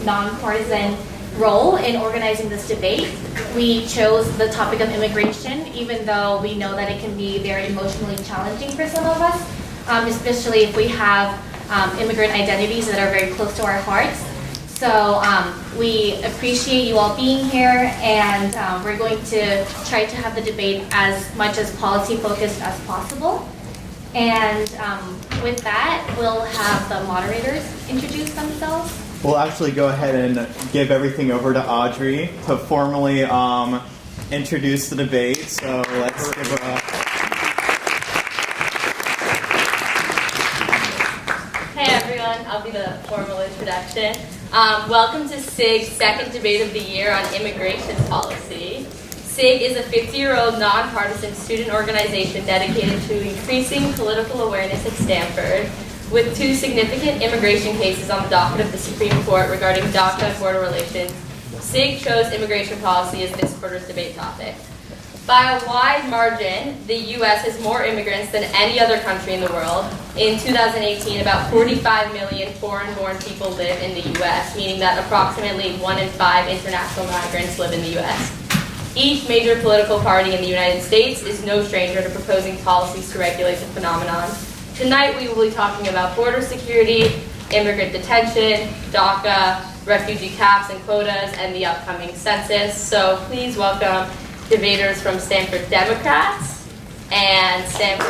nonpartisan role in organizing this debate. We chose the topic of immigration, even though we know that it can be very emotionally challenging for some of us, especially if we have immigrant identities that are very close to our hearts. So we appreciate you all being here, and we're going to try to have the debate as much as policy focused as possible. And with that, we'll have the moderators introduce themselves. We'll actually go ahead and give everything over to Audrey to formally introduce the debate. So let's give her a... Hey everyone, I'll be the formal introduction. Welcome to SIG's second debate of the year on immigration policy. SIG is a 50-year-old nonpartisan student organization dedicated to increasing political awareness at Stanford, with 2 significant immigration cases on the docket of the Supreme Court regarding DACA and border relations. SIG chose immigration policy as this quarter's debate topic. By a wide margin, the U.S. has more immigrants than any other country in the world. In 2018, about 45 million foreign-born people live in the U.S., meaning that approximately 1 in 5 international migrants live in the U.S. Each major political party in the United States is no stranger to proposing policies to regulate the phenomenon. Tonight we will be talking about border security, immigrant detention, DACA, refugee caps and quotas, and the upcoming census. So please welcome debaters from Stanford Democrats and Stanford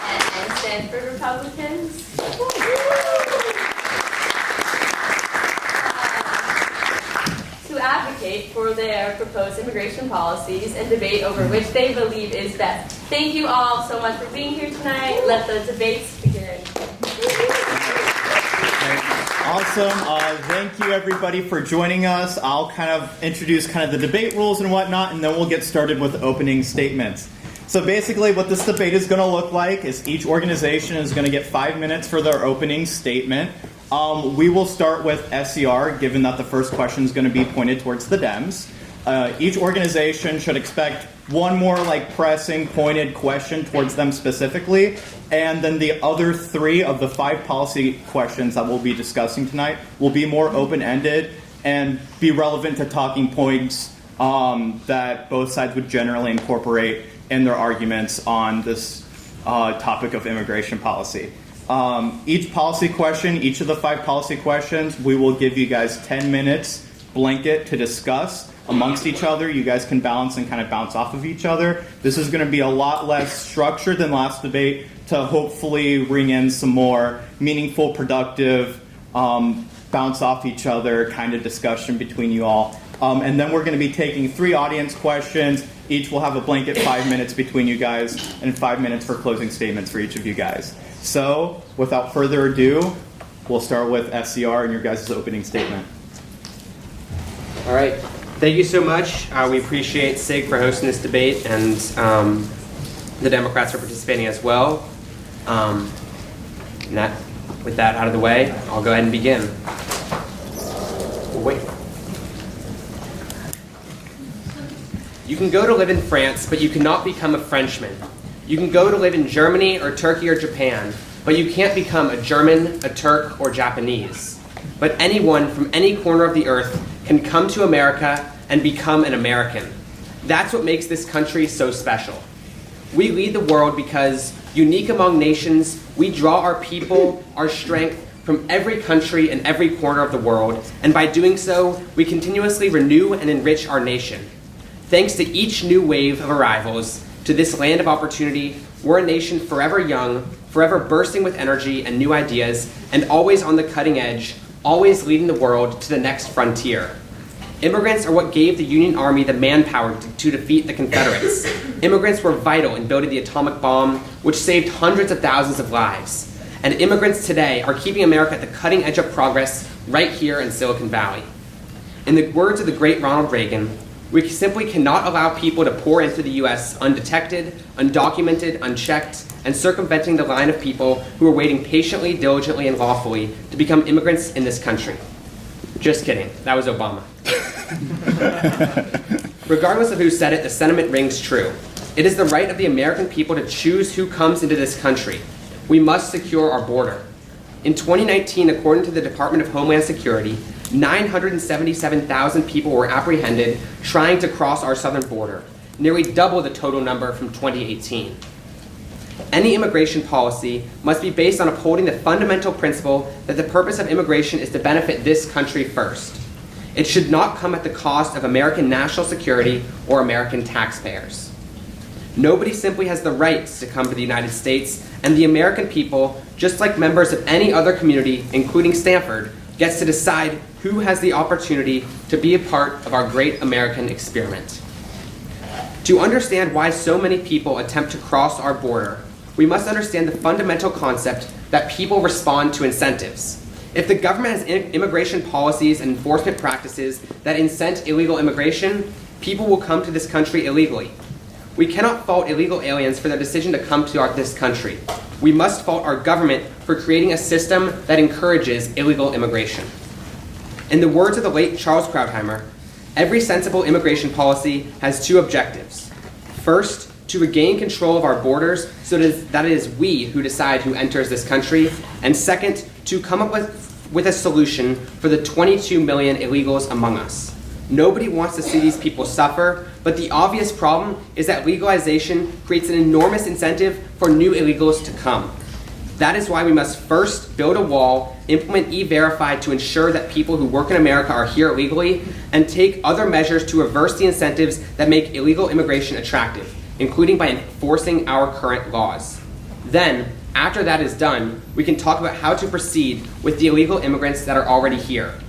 and Stanford Republicans. To advocate for their proposed immigration policies and debate over which they believe is best. Thank you all so much for being here tonight. Let the debates begin. Awesome. Thank you everybody for joining us. I'll kind of introduce the debate rules and whatnot, and then we'll get started with opening statements. So basically what this debate is going to look like is each organization is going to get 5 minutes for their opening statement. We will start with SCR, given that the first question is going to be pointed towards the Dems. Each organization should expect one more pressing, pointed question towards them specifically, and then the other 3 of the 5 policy questions that we'll be discussing tonight will be more open-ended and be relevant to talking points that both sides would generally incorporate in their arguments on this topic of immigration policy. Each policy question, each of the 5 policy questions, we will give you guys 10 minutes blanket to discuss amongst each other. You guys can balance and kind of bounce off of each other. This is going to be a lot less structured than last debate to hopefully bring in some more meaningful, productive, bounce off each other kind of discussion between you all. And then we're going to be taking 3 audience questions. Each will have a blanket 5 minutes between you guys and 5 minutes for closing statements for each of you guys. So, without further ado, we'll start with SCR and your guys' opening statement. All right. Thank you so much. We appreciate SIG for hosting this debate, and the Democrats for participating as well. With that out of the way, I'll go ahead and begin. Wait. You can go to live in France, but you cannot become a Frenchman. You can go to live in Germany or Turkey or Japan, but you can't become a German, a Turk, or Japanese. But anyone from any corner of the earth can come to America and become an American. That's what makes this country so special. We lead the world because, unique among nations, we draw our people, our strength, from every country and every corner of the world, and by doing so, we continuously renew and enrich our nation. Thanks to each new wave of arrivals to this land of opportunity, we're a nation forever young, forever bursting with energy and new ideas, and always on the cutting edge, always leading the world to the next frontier. Immigrants are what gave the Union Army the manpower to defeat the Confederates. Immigrants were vital in building the atomic bomb, which saved hundreds of thousands of lives. And immigrants today are keeping America at the cutting edge of progress right here in Silicon Valley. In the words of the great Ronald Reagan, we simply cannot allow people to pour into the U.S. undetected, undocumented, unchecked, and circumventing the line of people who are waiting patiently, diligently, and lawfully to become immigrants in this country. Just kidding. That was Obama. Regardless of who said it, the sentiment rings true. It is the right of the American people to choose who comes into this country. We must secure our border. In 2019, according to the Department of Homeland Security, 977,000 people were apprehended trying to cross our southern border, nearly double the total number from 2018. Any immigration policy must be based on upholding the fundamental principle that the purpose of immigration is to benefit this country first. It should not come at the cost of American national security or American taxpayers. Nobody simply has the right to come to the United States, and the American people, just like members of any other community, including Stanford, gets to decide who has the opportunity to be a part of our great American experiment. To understand why so many people attempt to cross our border, we must understand the fundamental concept that people respond to incentives. If the government has immigration policies and enforcement practices that incent illegal immigration, people will come to this country illegally. We cannot fault illegal aliens for their decision to come to this country. We must fault our government for creating a system that encourages illegal immigration. In the words of the late Charles Krauthammer, every sensible immigration policy has two objectives. First, to regain control of our borders so that it is we who decide who enters this country, and second, to come up with a solution for the 22 million illegals among us. Nobody wants to see these people suffer, but the obvious problem is that legalization creates an enormous incentive for new illegals to come. That is why we must first build a wall, implement E-Verify to ensure that people who work in America are here illegally, and take other measures to reverse the incentives that make illegal immigration attractive, including by enforcing our current laws. Then, after that is done, we can talk about how to proceed with the illegal immigrants that are already here.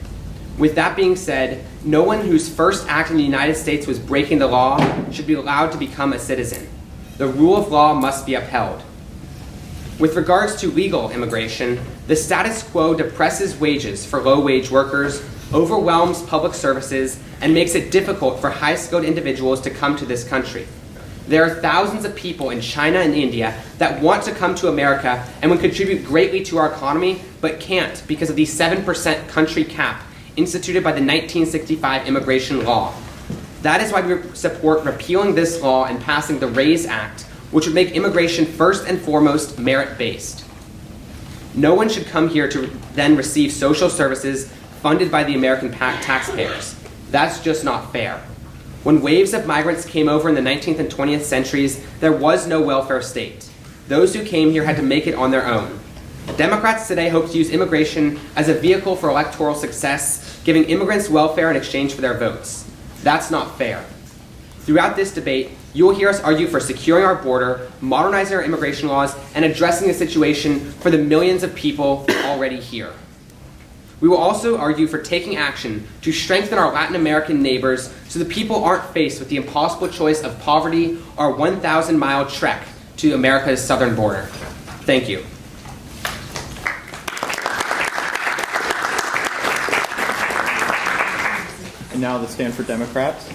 With that being said, no one whose first act in the United States was breaking the law should be allowed to become a citizen. The rule of law must be upheld. With regards to legal immigration, the status quo depresses wages for low-wage workers, overwhelms public services, and makes it difficult for high-skilled individuals to come to this country. There are thousands of people in China and India that want to come to America and would contribute greatly to our economy, but can't because of the 7% country cap instituted by the 1965 immigration law. That is why we support repealing this law and passing the RAISE Act, which would make immigration first and foremost merit-based. No one should come here to then receive social services funded by the American taxpayers. That's just not fair. When waves of migrants came over in the 19th and 20th centuries, there was no welfare state. Those who came here had to make it on their own. Democrats today hope to use immigration as a vehicle for electoral success, giving immigrants welfare in exchange for their votes. That's not fair. Throughout this debate, you will hear us argue for securing our border, modernizing our immigration laws, and addressing the situation for the millions of people already here. We will also argue for taking action to strengthen our Latin American neighbors so the people aren't faced with the impossible choice of poverty or a 1,000-mile trek to America's southern border. Thank you. And now the Stanford Democrats.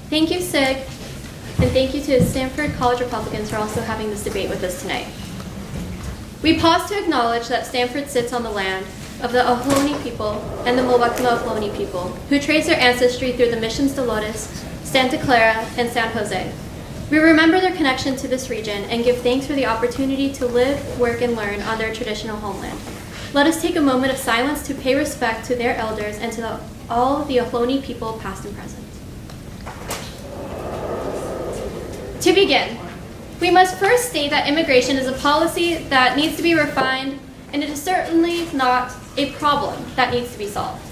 Thank you, SIG, and thank you to Stanford College Republicans for also having this debate with us tonight. We pause to acknowledge that Stanford sits on the land of the Ohlone people and the Mo'opakula Ohlone people, who trace their ancestry through the Missions Dolores, Santa Clara, and San Jose. We remember their connection to this region and give thanks for the opportunity to live, work, and learn on their traditional homeland. Let us take a moment of silence to pay respect to their elders and to all the Ohlone people, past and present. To begin, we must first state that immigration is a policy that needs to be refined, and it is certainly not a problem that needs to be solved.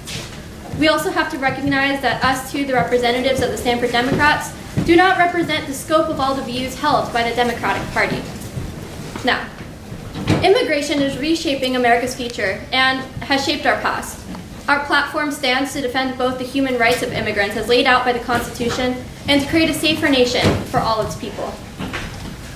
We also have to recognize that us two, the representatives of the Stanford Democrats, do not represent the scope of all the views held by the Democratic Party. Now, immigration is reshaping America's future and has shaped our past. Our platform stands to defend both the human rights of immigrants as laid out by the Constitution and to create a safer nation for all its people.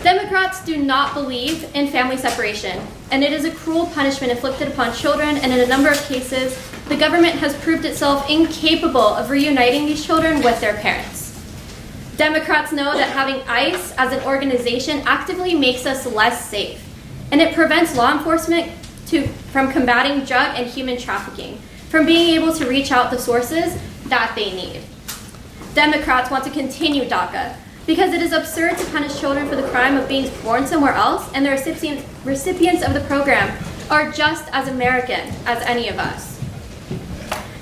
Democrats do not believe in family separation, and it is a cruel punishment inflicted upon children, and in a number of cases, the government has proved itself incapable of reuniting these children with their parents. Democrats know that having ICE as an organization actively makes us less safe, and it prevents law enforcement to from combating drug and human trafficking, from being able to reach out the sources that they need. Democrats want to continue DACA because it is absurd to punish children for the crime of being born somewhere else, and the recipients of the program are just as American as any of us.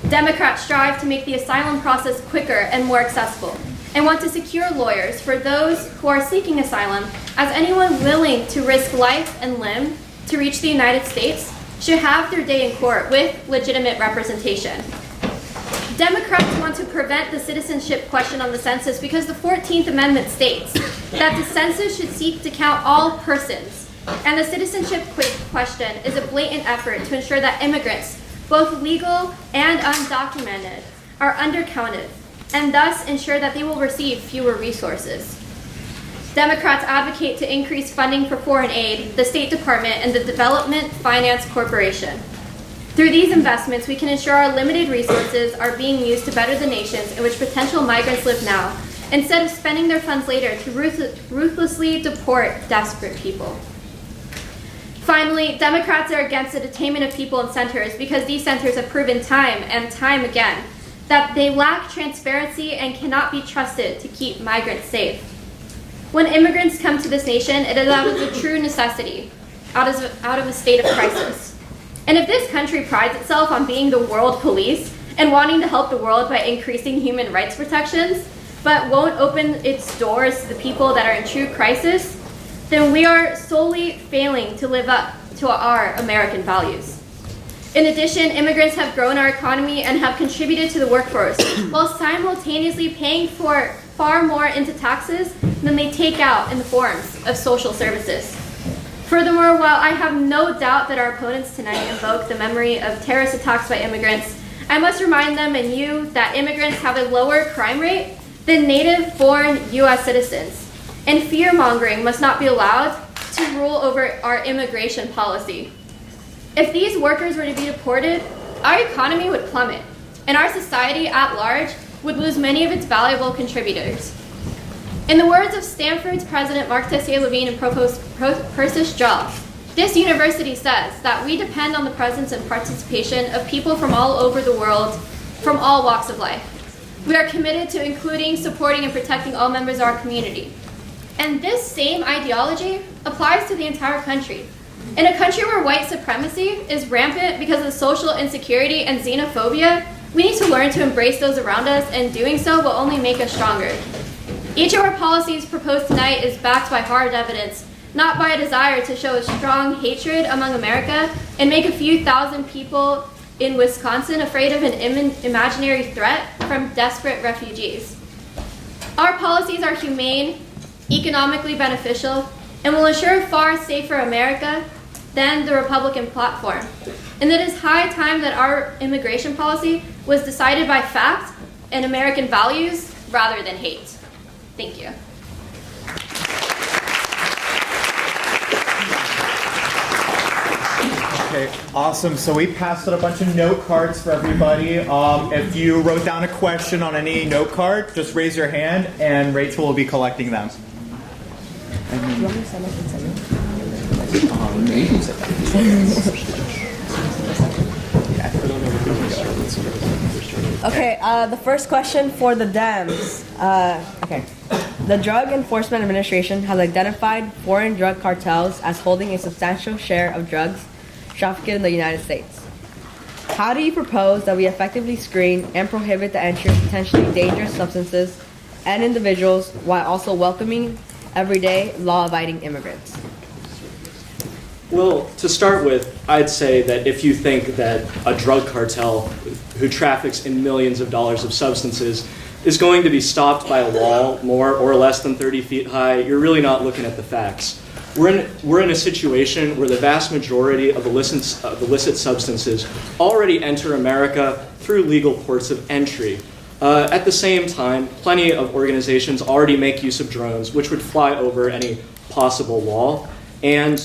Democrats strive to make the asylum process quicker and more accessible, and want to secure lawyers for those who are seeking asylum, as anyone willing to risk life and limb to reach the United States should have their day in court with legitimate representation. Democrats want to prevent the citizenship question on the census because the 14th Amendment states that the census should seek to count all persons, and the citizenship question is a blatant effort to ensure that immigrants, both legal and undocumented, are undercounted, and thus ensure that they will receive fewer resources. Democrats advocate to increase funding for foreign aid, the State Department, and the Development Finance Corporation. Through these investments, we can ensure our limited resources are being used to better the nations in which potential migrants live now, instead of spending their funds later to ruthlessly deport desperate people. Finally, Democrats are against the detainment of people in centers because these centers have proven time and time again that they lack transparency and cannot be trusted to keep migrants safe. When immigrants come to this nation, it is out of the true necessity, out of a state of crisis. And if this country prides itself on being the world police and wanting to help the world by increasing human rights protections, but won't open its doors to the people that are in true crisis, then we are solely failing to live up to our American values. In addition, immigrants have grown our economy and have contributed to the workforce while simultaneously paying for far more into taxes than they take out in the forms of social services. Furthermore, while I have no doubt that our opponents tonight invoke the memory of terrorist attacks by immigrants, I must remind them and you that immigrants have a lower crime rate than native-born U.S. citizens, and fear-mongering must not be allowed to rule over our immigration policy. If these workers were to be deported, our economy would plummet, and our society at large would lose many of its valuable contributors. In the words of Stanford's president Mark Tessier-Levine and Provost Persis Jaw, this university says that we depend on the presence and participation of people from all over the world, from all walks of life. We are committed to including, supporting, and protecting all members of our community. And this same ideology applies to the entire country. In a country where white supremacy is rampant because of social insecurity and xenophobia, we need to learn to embrace those around us, and doing so will only make us stronger. Each of our policies proposed tonight is backed by hard evidence, not by a desire to show a strong hatred among America and make a few thousand people in Wisconsin afraid of an imaginary threat from desperate refugees. Our policies are humane, economically beneficial, and will ensure a far safer America than the Republican platform. And it is high time that our immigration policy was decided by fact and American values rather than hate. Thank you. Okay, awesome. So we passed out a bunch of note cards for everybody. If you wrote down a question on any note card, just raise your hand and Rachel will be collecting them. Okay, the first question for the Dems. Okay. The Drug Enforcement Administration has identified foreign drug cartels as holding a substantial share of drugs trafficked in the United States. How do you propose that we effectively screen and prohibit the entry of potentially dangerous substances and individuals while also welcoming everyday law-abiding immigrants? Well, to start with, I'd say that if you think that a drug cartel who traffics in millions of dollars of substances is going to be stopped by a wall more or less than 30 feet high, you're really not looking at the facts. We're in a situation where the vast majority of illicit substances already enter America through legal ports of entry. At the same time, plenty of organizations already make use of drones, which would fly over any possible wall, and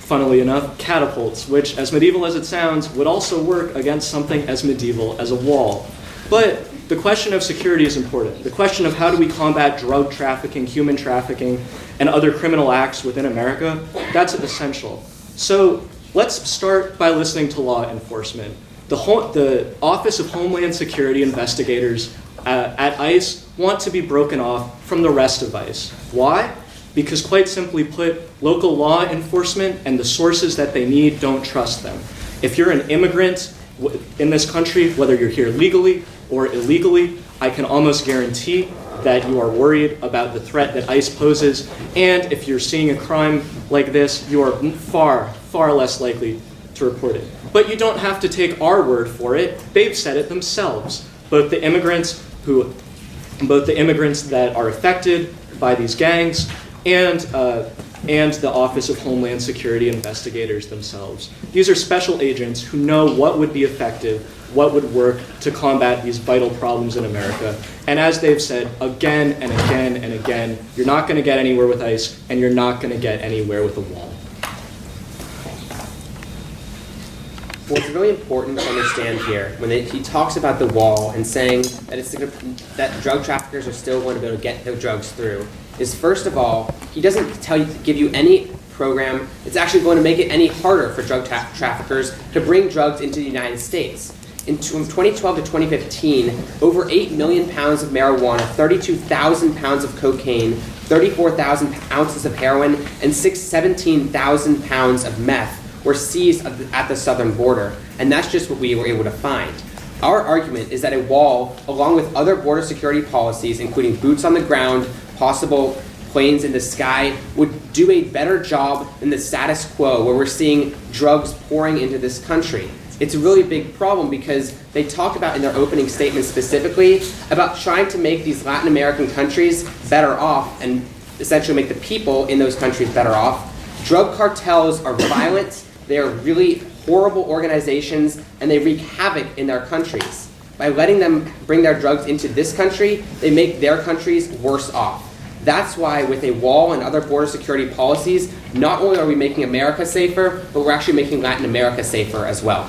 funnily enough, catapults, which, as medieval as it sounds, would also work against something as medieval as a wall. But the question of security is important. The question of how do we combat drug trafficking, human trafficking, and other criminal acts within America, that's essential. So let's start by listening to law enforcement. The Office of Homeland Security investigators at ICE want to be broken off from the rest of ICE. Why? Because quite simply put, local law enforcement and the sources that they need don't trust them. If you're an immigrant in this country, whether you're here legally or illegally, I can almost guarantee that you are worried about the threat that ICE poses. And if you're seeing a crime like this, you are far, far less likely to report it. But you don't have to take our word for it. They've said it themselves. Both the immigrants that are affected by these gangs and the Office of Homeland Security investigators themselves. These are special agents who know what would be effective, what would work to combat these vital problems in America. And as they've said again and again and again, you're not going to get anywhere with ICE, and you're not going to get anywhere with a wall. What's really important to understand here, when he talks about the wall and saying that that drug traffickers are still going to be able to get their drugs through, is first of all, he doesn't give you any program that's actually going to make it any harder for drug traffickers to bring drugs into the United States. From 2012 to 2015, over 8 million pounds of marijuana, 32,000 pounds of cocaine, 34,000 ounces of heroin, and 17,000 pounds of meth were seized at the southern border, and that's just what we were able to find. Our argument is that a wall, along with other border security policies, including boots on the ground, possible planes in the sky, would do a better job than the status quo where we're seeing drugs pouring into this country. It's a really big problem because they talk about in their opening statement specifically about trying to make these Latin American countries better off and essentially make the people in those countries better off. Drug cartels are violent. They are really horrible organizations, and they wreak havoc in their countries. By letting them bring their drugs into this country, they make their countries worse off. That's why with a wall and other border security policies, not only are we making America safer, but we're actually making Latin America safer as well.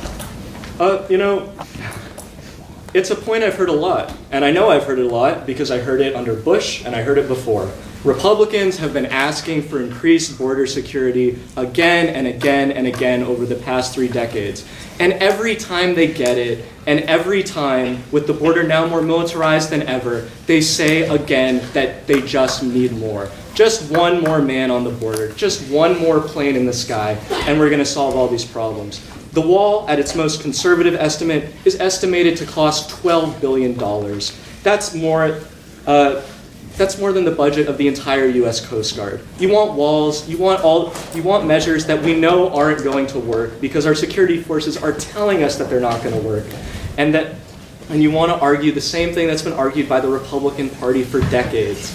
It's a point I've heard a lot, and I know I've heard it a lot because I heard it under Bush and I heard it before. Republicans have been asking for increased border security again and again and again over the past 3 decades. And every time they get it, and every time, with the border now more militarized than ever, they say again that they just need more. Just one more man on the border, just one more plane in the sky, and we're going to solve all these problems. The wall, at its most conservative estimate, is estimated to cost $12 billion. That's more than the budget of the entire U.S. Coast Guard. You want walls, you want measures that we know aren't going to work because our security forces are telling us that they're not going to work. And you want to argue the same thing that's been argued by the Republican Party for decades.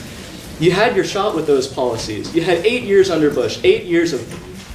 You had your shot with those policies. You had 8 years under Bush, 8 years of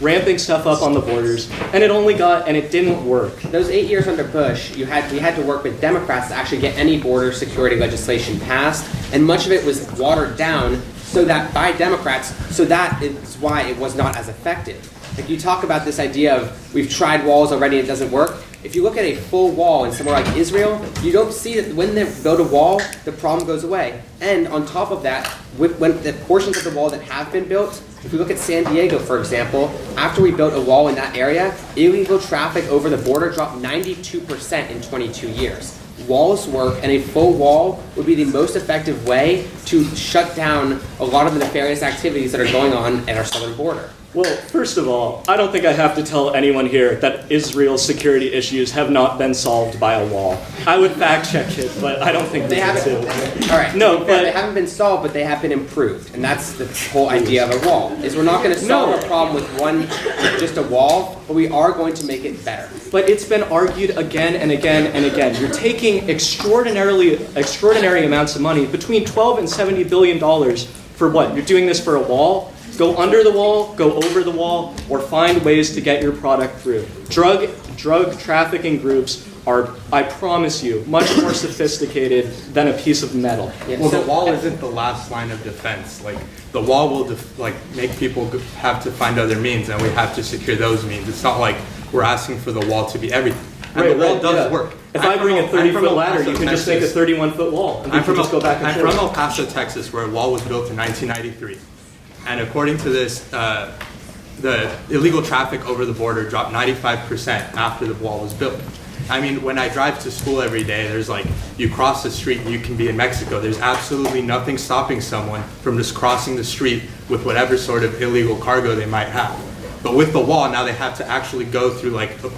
ramping stuff up on the borders, and it didn't work. Those 8 years under Bush, we had to work with Democrats to actually get any border security legislation passed, and much of it was watered down by Democrats, so that is why it was not as effective. Like you talk about this idea of we've tried walls already and it doesn't work. If you look at a full wall in somewhere like Israel, you don't see that when they build a wall, the problem goes away. And on top of that, when the portions of the wall that have been built, if we look at San Diego, for example, after we built a wall in that area, illegal traffic over the border dropped 92% in 22 years. Walls work, and a full wall would be the most effective way to shut down a lot of the nefarious activities that are going on at our southern border. Well, first of all, I don't think I have to tell anyone here that Israel's security issues have not been solved by a wall. I would fact check it, but I don't think they haven't. All right. No, but they haven't been solved, but they have been improved, and that's the whole idea of a wall. Is we're not going to solve a problem with just a wall, but we are going to make it better. But it's been argued again and again and again. You're taking extraordinary amounts of money, between $12 and $70 billion, for what? You're doing this for a wall? Go under the wall, go over the wall, or find ways to get your product through. Drug trafficking groups are, I promise you, much more sophisticated than a piece of metal. Well, the wall isn't the last line of defense. Like, the wall will make people have to find other means, and we have to secure those means. It's not like we're asking for the wall to be everything. And the wall does work. If I bring a 30-foot ladder, you can just make a 31-foot wall. And I'm from El Paso, Texas, where a wall was built in 1993. And according to this the illegal traffic over the border dropped 95% after the wall was built. I mean, when I drive to school every day, there's like, you cross the street and you can be in Mexico. There's absolutely nothing stopping someone from just crossing the street with whatever sort of illegal cargo they might have. But with the wall, now they have to actually go through like a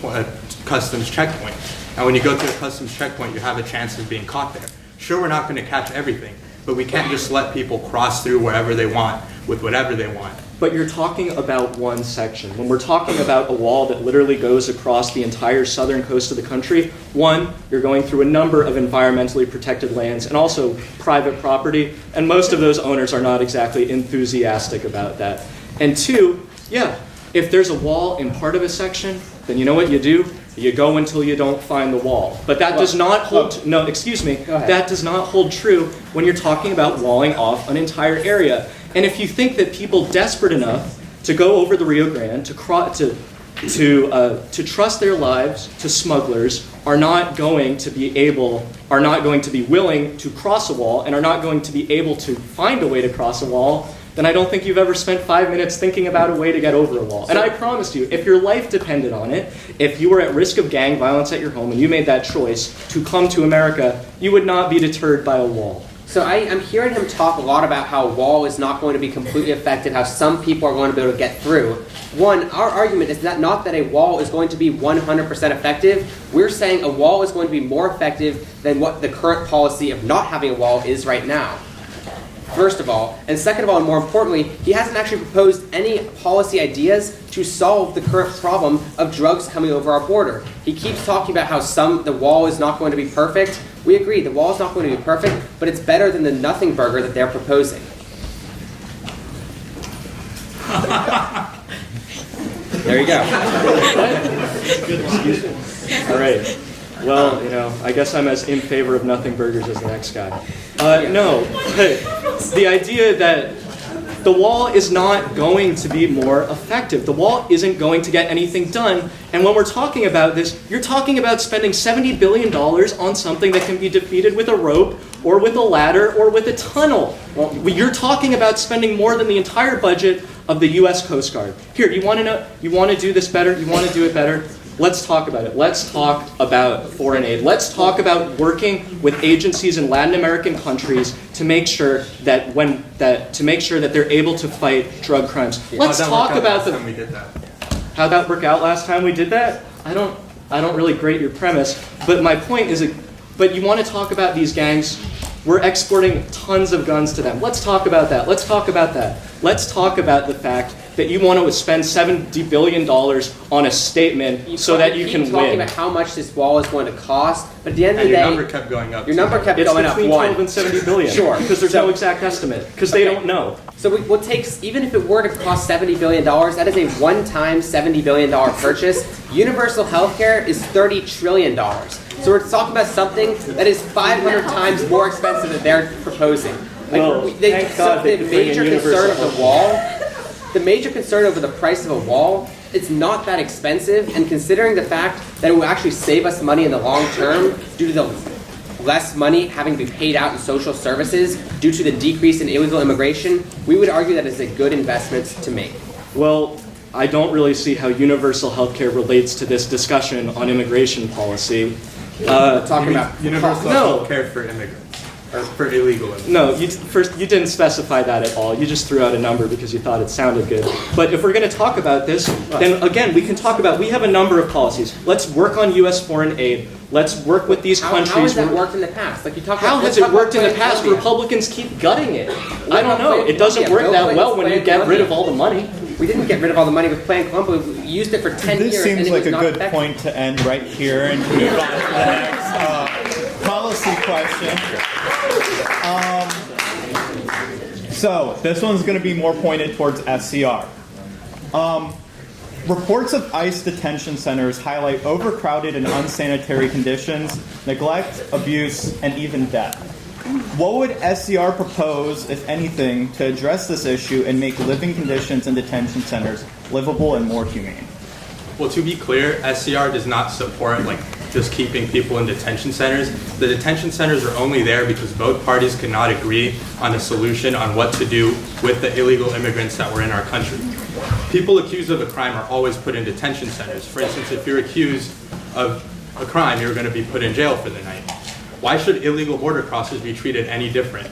customs checkpoint. And when you go through a customs checkpoint, you have a chance of being caught there. Sure, we're not going to catch everything, but we can't just let people cross through wherever they want with whatever they want. But you're talking about one section. When we're talking about a wall that literally goes across the entire southern coast of the country, one, you're going through a number of environmentally protected lands and also private property, and most of those owners are not exactly enthusiastic about that. And two, yeah, if there's a wall in part of a section, then you know what you do? You go until you don't find the wall. But that does not hold, no, excuse me, that does not hold true when you're talking about walling off an entire area. And if you think that people desperate enough to go over the Rio Grande, to trust their lives to smugglers, are not going to be willing to cross a wall and are not going to be able to find a way to cross a wall, then I don't think you've ever spent 5 minutes thinking about a way to get over a wall. And I promise you, if your life depended on it, if you were at risk of gang violence at your home and you made that choice to come to America, you would not be deterred by a wall. So I'm hearing him talk a lot about how a wall is not going to be completely effective, how some people are going to be able to get through. One, our argument is that not that a wall is going to be 100% effective. We're saying a wall is going to be more effective than what the current policy of not having a wall is right now. First of all. And second of all, and more importantly, he hasn't actually proposed any policy ideas to solve the current problem of drugs coming over our border. He keeps talking about how the wall is not going to be perfect. We agree, the wall is not going to be perfect, but it's better than the nothing burger that they're proposing. There you go. All right. Well, I guess I'm as in favor of nothing burgers as the next guy. No, the idea that the wall is not going to be more effective. The wall isn't going to get anything done. And when we're talking about this, you're talking about spending $70 billion on something that can be defeated with a rope or with a ladder or with a tunnel. Well, you're talking about spending more than the entire budget of the U.S. Coast Guard. Here, you want to know? You want to do this better? You want to do it better? Let's talk about it. Let's talk about foreign aid. Let's talk about working with agencies in Latin American countries to make sure that they're able to fight drug crimes. Let's talk about the. How'd that work out last time we did that? I don't really grate your premise, but my point is, but you want to talk about these gangs. We're exporting tons of guns to them. Let's talk about that. Let's talk about that. Let's talk about the fact that you want to spend $70 billion on a statement so that you can win. You keep talking about how much this wall is going to cost, but at the end of the day, your number kept going up. Your number kept going up. It's between 12 and 70 billion. Sure. Because there's no exact estimate. Because they don't know. So what takes, even if it were to cost $70 billion, that is a one-time $70 billion purchase. Universal health care is $30 trillion. So we're talking about something that is 500 times more expensive than they're proposing. Well, thank God they could bring in universal health care. The major concern over the price of a wall, it's not that expensive, and considering the fact that it will actually save us money in the long term due to the less money having to be paid out in social services due to the decrease in illegal immigration, we would argue that it's a good investment to make. Well, I don't really see how universal health care relates to this discussion on immigration policy. Talking about universal health care for immigrants. Or for illegal immigrants. No, you didn't specify that at all. You just threw out a number because you thought it sounded good. But if we're going to talk about this, then again, we can talk about, we have a number of policies. Let's work on U.S. foreign aid. Let's work with these countries. How has that worked in the past? Like you talk how about, has it worked in the past? Republicans keep gutting it. I don't know. It doesn't work that well when you get rid of all the money. We didn't get rid of all the money with Plan Columbia. We used it for 10 years. This seems like a good effective. point to end right here and move on to the next policy question. So this one's going to be more pointed towards SCR. Reports of ICE detention centers highlight overcrowded and unsanitary conditions, neglect, abuse, and even death. What would SCR propose, if anything, to address this issue and make living conditions in detention centers livable and more humane? Well, to be clear, SCR does not support just keeping people in detention centers. The detention centers are only there because both parties could not agree on a solution on what to do with the illegal immigrants that were in our country. People accused of a crime are always put in detention centers. For instance, if you're accused of a crime, you're going to be put in jail for the night. Why should illegal border crossers be treated any different?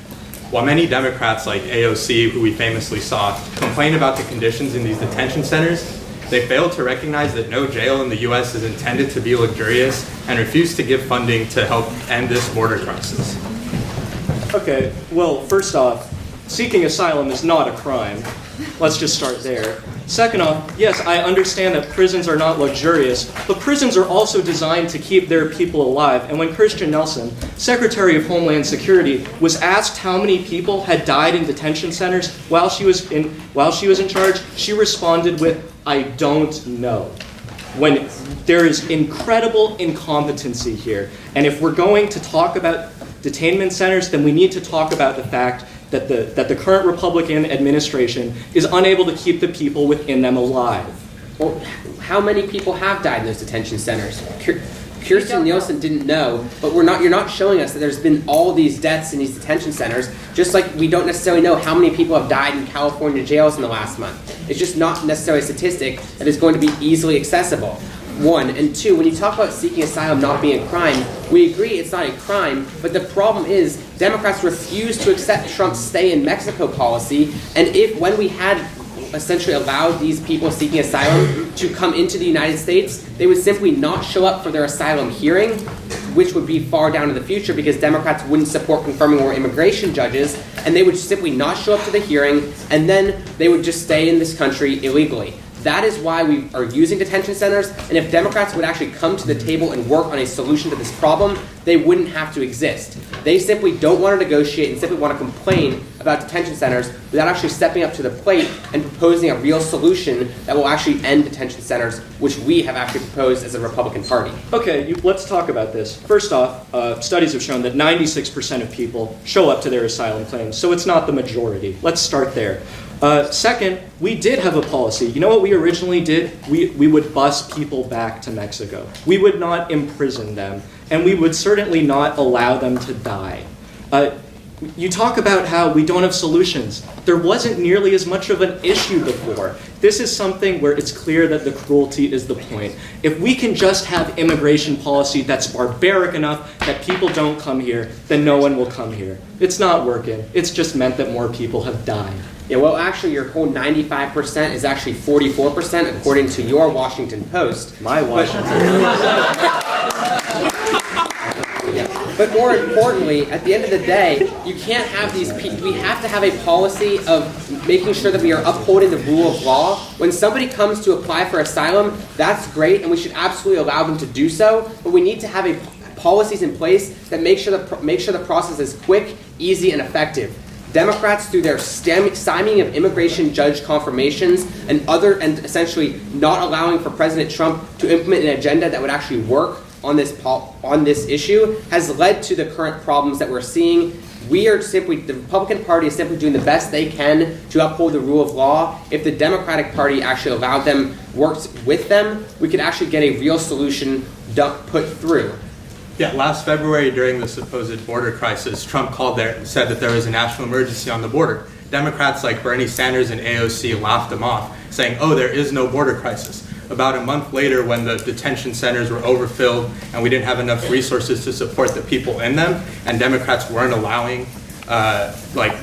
While many Democrats like AOC, who we famously saw, complain about the conditions in these detention centers, they fail to recognize that no jail in the U.S. is intended to be luxurious and refuse to give funding to help end this border crisis. Okay, well, first off, seeking asylum is not a crime. Let's just start there. Second off, yes, I understand that prisons are not luxurious, but prisons are also designed to keep their people alive. And when Kirstjen Nielsen, Secretary of Homeland Security, was asked how many people had died in detention centers while she was in charge, she responded with, "I don't know." When there is incredible incompetency here. And if we're going to talk about detainment centers, then we need to talk about the fact that the current Republican administration is unable to keep the people within them alive. Well, how many people have died in those detention centers? Kirstjen Nielsen didn't know, but you're not showing us that there's been all these deaths in these detention centers, just like we don't necessarily know how many people have died in California jails in the last month. It's just not necessarily a statistic that is going to be easily accessible. One, and two, when you talk about seeking asylum not being a crime, we agree it's not a crime, but the problem is Democrats refuse to accept Trump's stay in Mexico policy, and when we had essentially allowed these people seeking asylum to come into the United States, they would simply not show up for their asylum hearing, which would be far down in the future because Democrats wouldn't support confirming more immigration judges, and they would simply not show up to the hearing, and then they would just stay in this country illegally. That is why we are using detention centers, and if Democrats would actually come to the table and work on a solution to this problem, they wouldn't have to exist. They simply don't want to negotiate and simply want to complain about detention centers without actually stepping up to the plate and proposing a real solution that will actually end detention centers, which we have actually proposed as a Republican Party. Okay, let's talk about this. First off, studies have shown that 96% of people show up to their asylum claims, so it's not the majority. Let's start there. Second, we did have a policy. You know what we originally did? We would bus people back to Mexico. We would not imprison them, and we would certainly not allow them to die. You talk about how we don't have solutions. There wasn't nearly as much of an issue before. This is something where it's clear that the cruelty is the point. If we can just have immigration policy that's barbaric enough that people don't come here, then no one will come here. It's not working. It's just meant that more people have died. Yeah, well, actually, your whole 95% is actually 44%, according to your Washington Post. My Washington Post. But more importantly, at the end of the day, you can't have these people. We have to have a policy of making sure that we are upholding the rule of law. When somebody comes to apply for asylum, that's great, and we should absolutely allow them to do so. But we need to have policies in place that make sure the process is quick, easy, and effective. Democrats, through their stymieing of immigration judge confirmations and essentially not allowing for President Trump to implement an agenda that would actually work on this issue, has led to the current problems that we're seeing. The Republican Party is simply doing the best they can to uphold the rule of law. If the Democratic Party actually allowed them, worked with them, we could actually get a real solution put through. Yeah, last February during the supposed border crisis, Trump said that there was a national emergency on the border. Democrats like Bernie Sanders and AOC laughed him off, saying, "Oh, there is no border crisis." About a month later, when the detention centers were overfilled and we didn't have enough resources to support the people in them, and Democrats weren't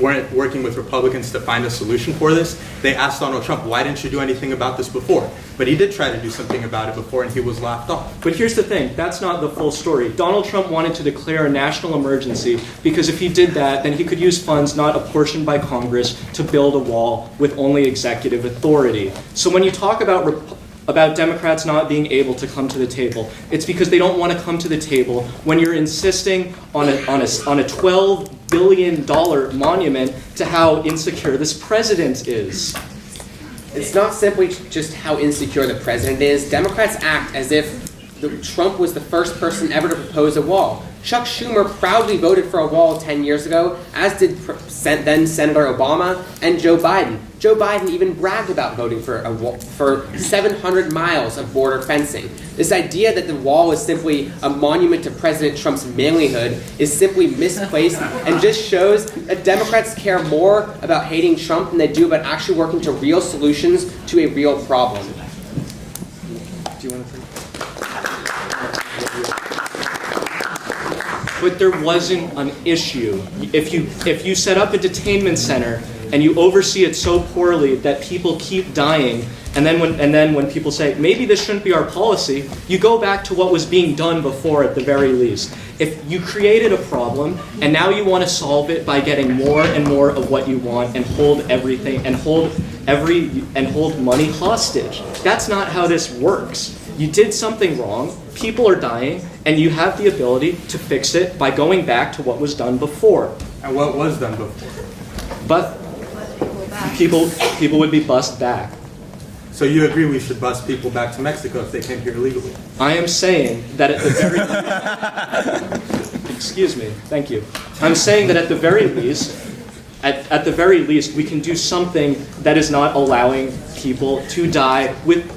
weren't working with Republicans to find a solution for this, they asked Donald Trump, "Why didn't you do anything about this before?" But he did try to do something about it before, and he was laughed off. But here's the thing, that's not the full story. Donald Trump wanted to declare a national emergency because if he did that, then he could use funds not apportioned by Congress to build a wall with only executive authority. So when you talk about Democrats not being able to come to the table, it's because they don't want to come to the table when you're insisting on a $12 billion monument to how insecure this president is. It's not simply just how insecure the president is. Democrats act as if Trump was the first person ever to propose a wall. Chuck Schumer proudly voted for a wall 10 years ago, as did then Senator Obama and Joe Biden. Joe Biden even bragged about voting for a wall, for 700 miles of border fencing. This idea that the wall is simply a monument to President Trump's manlyhood is simply misplaced and just shows that Democrats care more about hating Trump than they do about actually working to real solutions to a real problem. Do you want to? But there wasn't an issue. If you set up a detainment center and you oversee it so poorly that people keep dying, and then when people say maybe this shouldn't be our policy, you go back to what was being done before at the very least. If you created a problem and now you want to solve it by getting more and more of what you want and hold everything and hold money hostage, that's not how this works. You did something wrong, people are dying, and you have the ability to fix it by going back to what was done before. And what was done before? But people would be bussed back. So you agree we should bus people back to Mexico if they came here illegally? I am saying that at the very excuse me, thank you. I'm saying that at the very least, at the very least, we can do something that is not allowing people to die with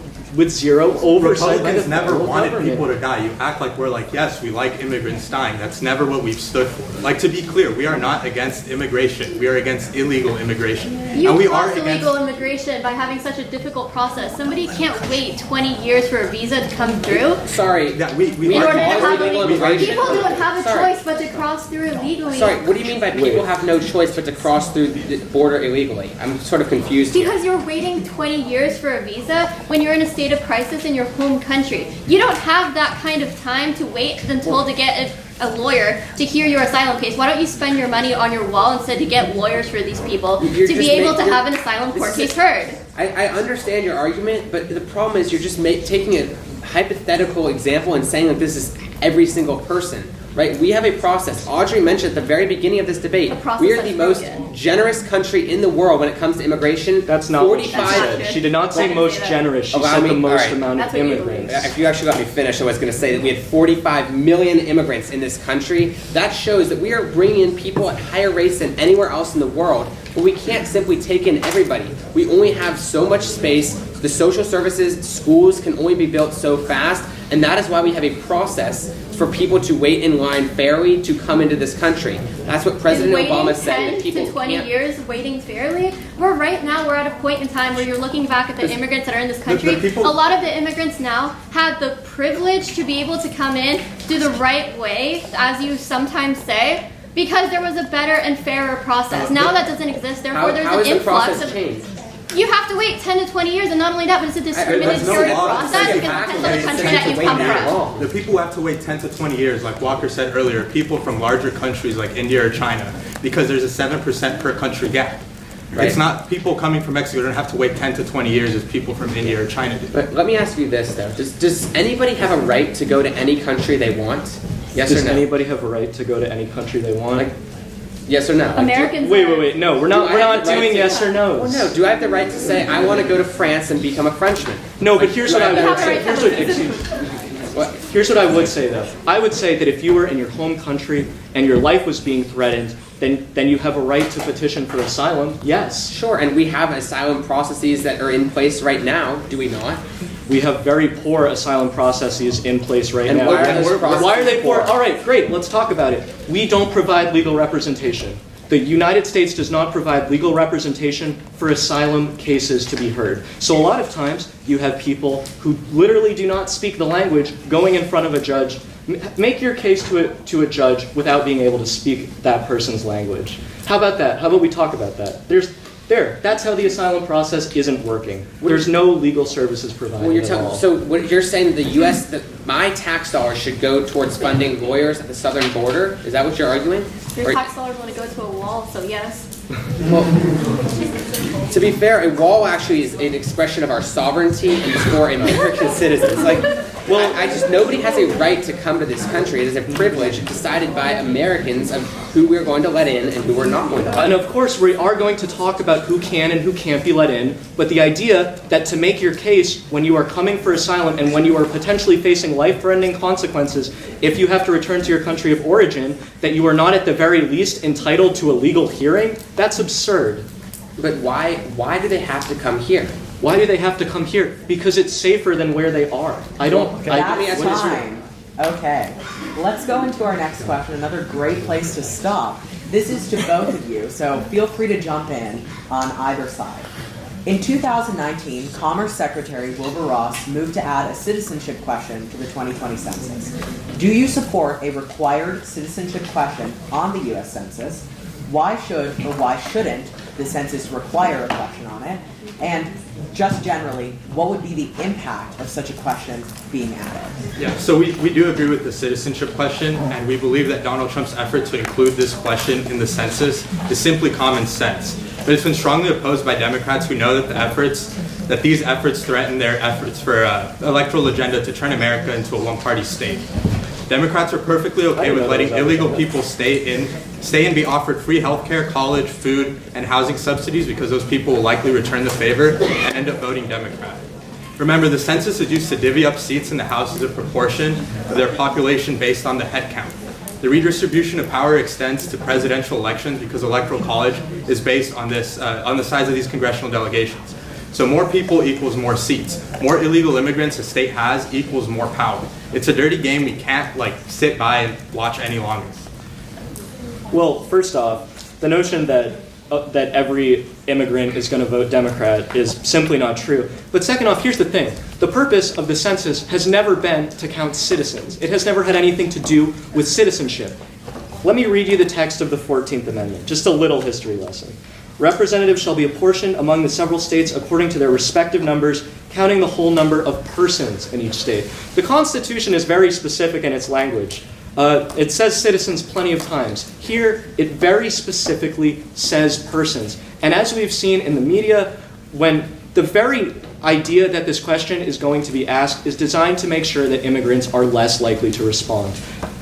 zero oversight. Republicans never wanted people to die. You act like we're like, yes, we like immigrants dying. That's never what we've stood for. Like, to be clear, we are not against immigration. We are against illegal immigration. You and we cause are against illegal immigration by having such a difficult process. Somebody can't wait 20 years for a visa to come through. Sorry. Yeah, we In are order to have illegal people immigration. don't have a Sorry. choice but to cross through illegally. Sorry, what do you mean by people have no choice but to cross through the border illegally? I'm sort of confused here. Because you're waiting 20 years for a visa when you're in a state of crisis in your home country. You don't have that kind of time to wait until to get a lawyer to hear your asylum case. Why don't you spend your money on your wall instead to get lawyers for these people You're to be just able to making- have an asylum court case heard? I understand your argument, but the problem is you're just taking a hypothetical example and saying that this is every single person. Right? We have a process. Audrey mentioned at the very beginning of this debate, A process we are the that's most broken. generous country in the world when it comes to immigration. That's not what she 45 said. She did not say Didn't most say that. generous. She Allow said me- the most alright. amount That's of what you immigrants. If you actually let me finish, I was going to say that we had 45 million immigrants in this country. That shows that we are bringing in people at higher rates than anywhere else in the world. But we can't simply take in everybody. We only have so much space. The social services, schools can only be built so fast. And that is why we have a process for people to wait in line fairly to come into this country. That's what President Is Obama waiting said. 10 That people to 20 can't. years waiting fairly? We're at a point in time where you're looking back at the immigrants that are in this country. people- A lot of the immigrants now have the privilege to be able to come in through the right way, as you sometimes say, because there was a better and fairer process. Now that doesn't exist, therefore there's How an has the influx process of... changed? You have to wait 10 to 20 years, and not only that, but it's a no discriminatory law that process says because you it have depends to on the wait country 10 that to you wait come that from. long. The people who have to wait 10 to 20 years, like Walker said earlier, people from larger countries like India or China, because there's a 7% per country gap. Right. It's not people coming from Mexico don't have to wait 10 to 20 years as people from India or China do. But let me ask you this though: Does anybody have a right to go to any country they want? Yes Does or no? anybody have a right to go to any country they want? Like, yes or no? Americans Wait. No, we're not Do I have the right doing to- yes or Well, no's. no. Do I have the right to say I want to go to France and become a Frenchman? No, but here's what I Do I would have say. the right Here's what I would say though. I would say that if you were in your home country and your life was being threatened, then you have a right to petition for asylum. Yes. Sure, and we have asylum processes that are in place right now, do we not? We have very poor asylum processes in place right And now. why are those processes Why are they poor? poor? All right, great. Let's talk about it. We don't provide legal representation. The United States does not provide legal representation for asylum cases to be heard. So a lot of times you have people who literally do not speak the language going in front of a judge. Make your case to a judge without being able to speak that person's language. How about that? How about we talk about that? That's how the asylum process isn't working. There's no legal services provided Well, at all. so what you're saying the U.S. that my tax dollars should go towards funding lawyers at the southern border? Is that what you're arguing? Your Or- tax dollars want to go to a wall, so yes. Well, to be fair, a wall actually is an expression of our sovereignty and it's for American citizens. Like, Well, I just, nobody has a right to come to this country. It is a privilege decided by Americans of who we're going to let in and who we're not going to let in. And of course, we are going to talk about who can and who can't be let in, but the idea that to make your case when you are coming for asylum and when you are potentially facing life-threatening consequences if you have to return to your country of origin, that you are not at the very least entitled to a legal hearing, that's absurd. But why do they have to come here? Why do they have to come here? Because it's safer than where they are. I don't... That's what is your- fine. Okay, let's go into our next question. Another great place to stop. This is to both of you, so feel free to jump in on either side. In 2019, Commerce Secretary Wilbur Ross moved to add a citizenship question to the 2020 census. Do you support a required citizenship question on the U.S. Census? Why should or why shouldn't the census require a question on it? And just generally, what would be the impact of such a question being added? Yeah, so we do agree with the citizenship question, and we believe that Donald Trump's effort to include this question in the census is simply common sense. But it's been strongly opposed by Democrats who know that these efforts threaten their efforts for electoral agenda to turn America into a one-party state. Democrats are perfectly okay with letting illegal people stay and be offered free healthcare, college, food, and housing subsidies because those people will likely return the favor and end up voting Democrat. Remember, the census is used to divvy up seats in the House as a proportion of their population based on the head count. The redistribution of power extends to presidential elections because Electoral College is based on this, on the size of these congressional delegations. So more people equals more seats. More illegal immigrants a state has equals more power. It's a dirty game we can't sit by and watch any longer. Well, first off, the notion that every immigrant is going to vote Democrat is simply not true. But second off, here's the thing. The purpose of the census has never been to count citizens. It has never had anything to do with citizenship. Let me read you the text of the 14th Amendment, just a little history lesson. Representatives shall be apportioned among the several states according to their respective numbers, counting the whole number of persons in each state. The Constitution is very specific in its language. It says citizens plenty of times. Here, it very specifically says persons. And as we've seen in the media, when the very idea that this question is going to be asked is designed to make sure that immigrants are less likely to respond.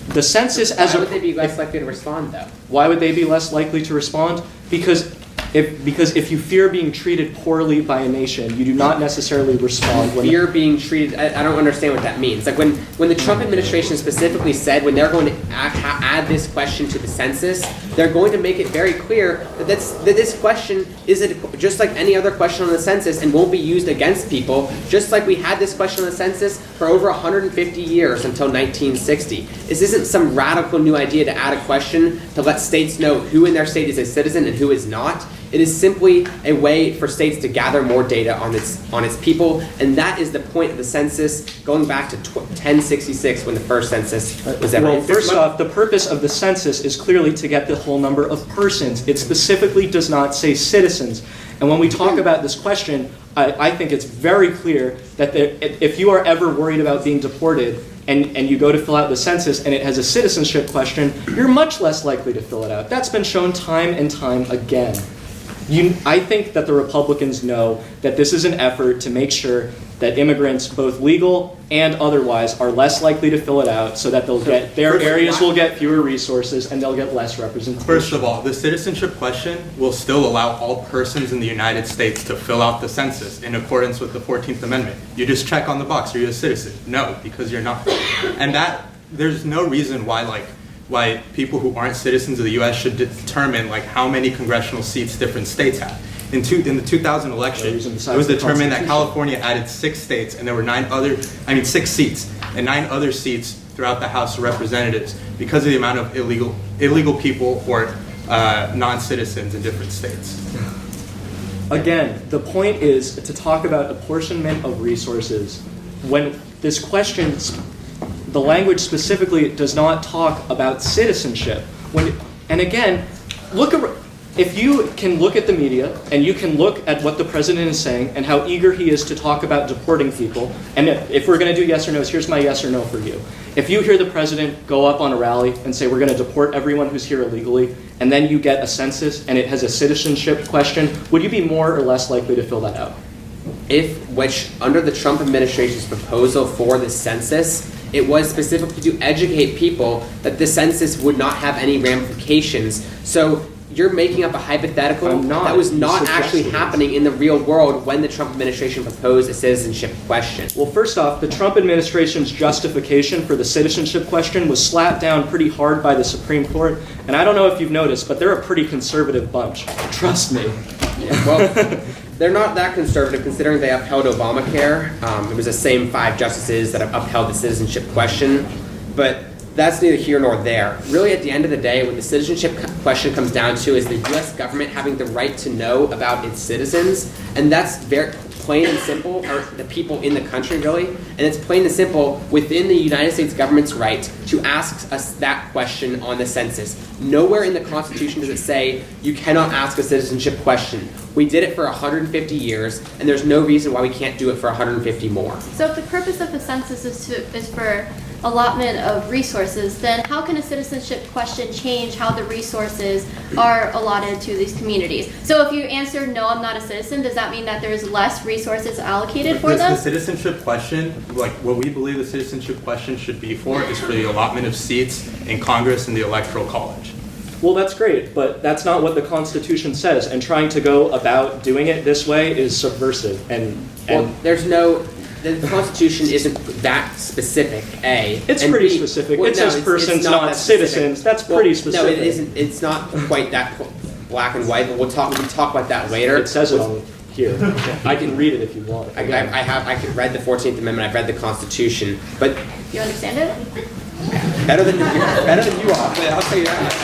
The census as Why would they be less likely to respond, though? Why would they be less likely to respond? Because if you fear being treated poorly by a nation, you do not necessarily respond. Fear being treated, I don't understand what that means. Like when the Trump administration specifically said when they're going to add this question to the census, they're going to make it very clear that this question is just like any other question on the census and won't be used against people, just like we had this question on the census for over 150 years until 1960. This isn't some radical new idea to add a question to let states know who in their state is a citizen and who is not. It is simply a way for states to gather more data on its people, and that is the point of the census, going back to 1066 when the first census was ever. Well, first off, the purpose of the census is clearly to get the whole number of persons. It specifically does not say citizens. And when we talk about this question, I think it's very clear that if you are ever worried about being deported and you go to fill out the census and it has a citizenship question, you're much less likely to fill it out. That's been shown time and time again. I think that the Republicans know that this is an effort to make sure that immigrants, both legal and otherwise, are less likely to fill it out so that their areas will get fewer resources and they'll get less representation. First of all, the citizenship question will still allow all persons in the United States to fill out the census in accordance with the 14th Amendment. You just check on the box, are you a citizen? No, because you're not. And there's no reason why people who aren't citizens of the U.S. should determine how many congressional seats different states have. In the 2000 election, it was determined that California added 6 states, and there were 6 seats, and 9 other seats throughout the House of Representatives because of the amount of illegal people or non-citizens in different states. Again, the point is to talk about apportionment of resources. When this question, the language specifically does not talk about citizenship. And again, if you can look at the media and you can look at what the president is saying and how eager he is to talk about deporting people, and if we're going to do yes or no's, here's my yes or no for you. If you hear the president go up on a rally and say we're going to deport everyone who's here illegally, and then you get a census and it has a citizenship question, would you be more or less likely to fill that out? which under the Trump administration's proposal for the census, it was specifically to educate people that the census would not have any ramifications. So you're making up a hypothetical that was not actually happening in the real world when the Trump administration proposed a citizenship question. Well, first off, the Trump administration's justification for the citizenship question was slapped down pretty hard by the Supreme Court. And I don't know if you've noticed, but they're a pretty conservative bunch. Trust me. Yeah, well, they're not that conservative considering they upheld Obamacare. It was the same 5 justices that upheld the citizenship question. But that's neither here nor there. Really, at the end of the day, what the citizenship question comes down to is the U.S. government having the right to know about its citizens, and that's very plain and simple, or the people in the country, really, and it's plain and simple within the United States government's right to ask us that question on the census. Nowhere in the Constitution does it say you cannot ask a citizenship question. We did it for 150 years, and there's no reason why we can't do it for 150 more. So if the purpose of the census is for allotment of resources, then how can a citizenship question change how the resources are allotted to these communities? So if you answer, no, I'm not a citizen, does that mean that there's less resources allocated for them? The citizenship question, like what we believe the citizenship question should be for, is for the allotment of seats in Congress and the Electoral College. Well, that's great, but that's not what the Constitution says, and trying to go about doing it this way is subversive. Well, there's no... The Constitution isn't that specific, A. It's and pretty B, specific. well, It says persons, it's not that citizens. specific. That's pretty specific. No, it isn't. It's not quite that black and white, but we can talk about that later. It says it on here. I can read it if you want. I read the 14th Amendment, I've read the Constitution, but... Do you understand it? Better than you are, I'll tell you that.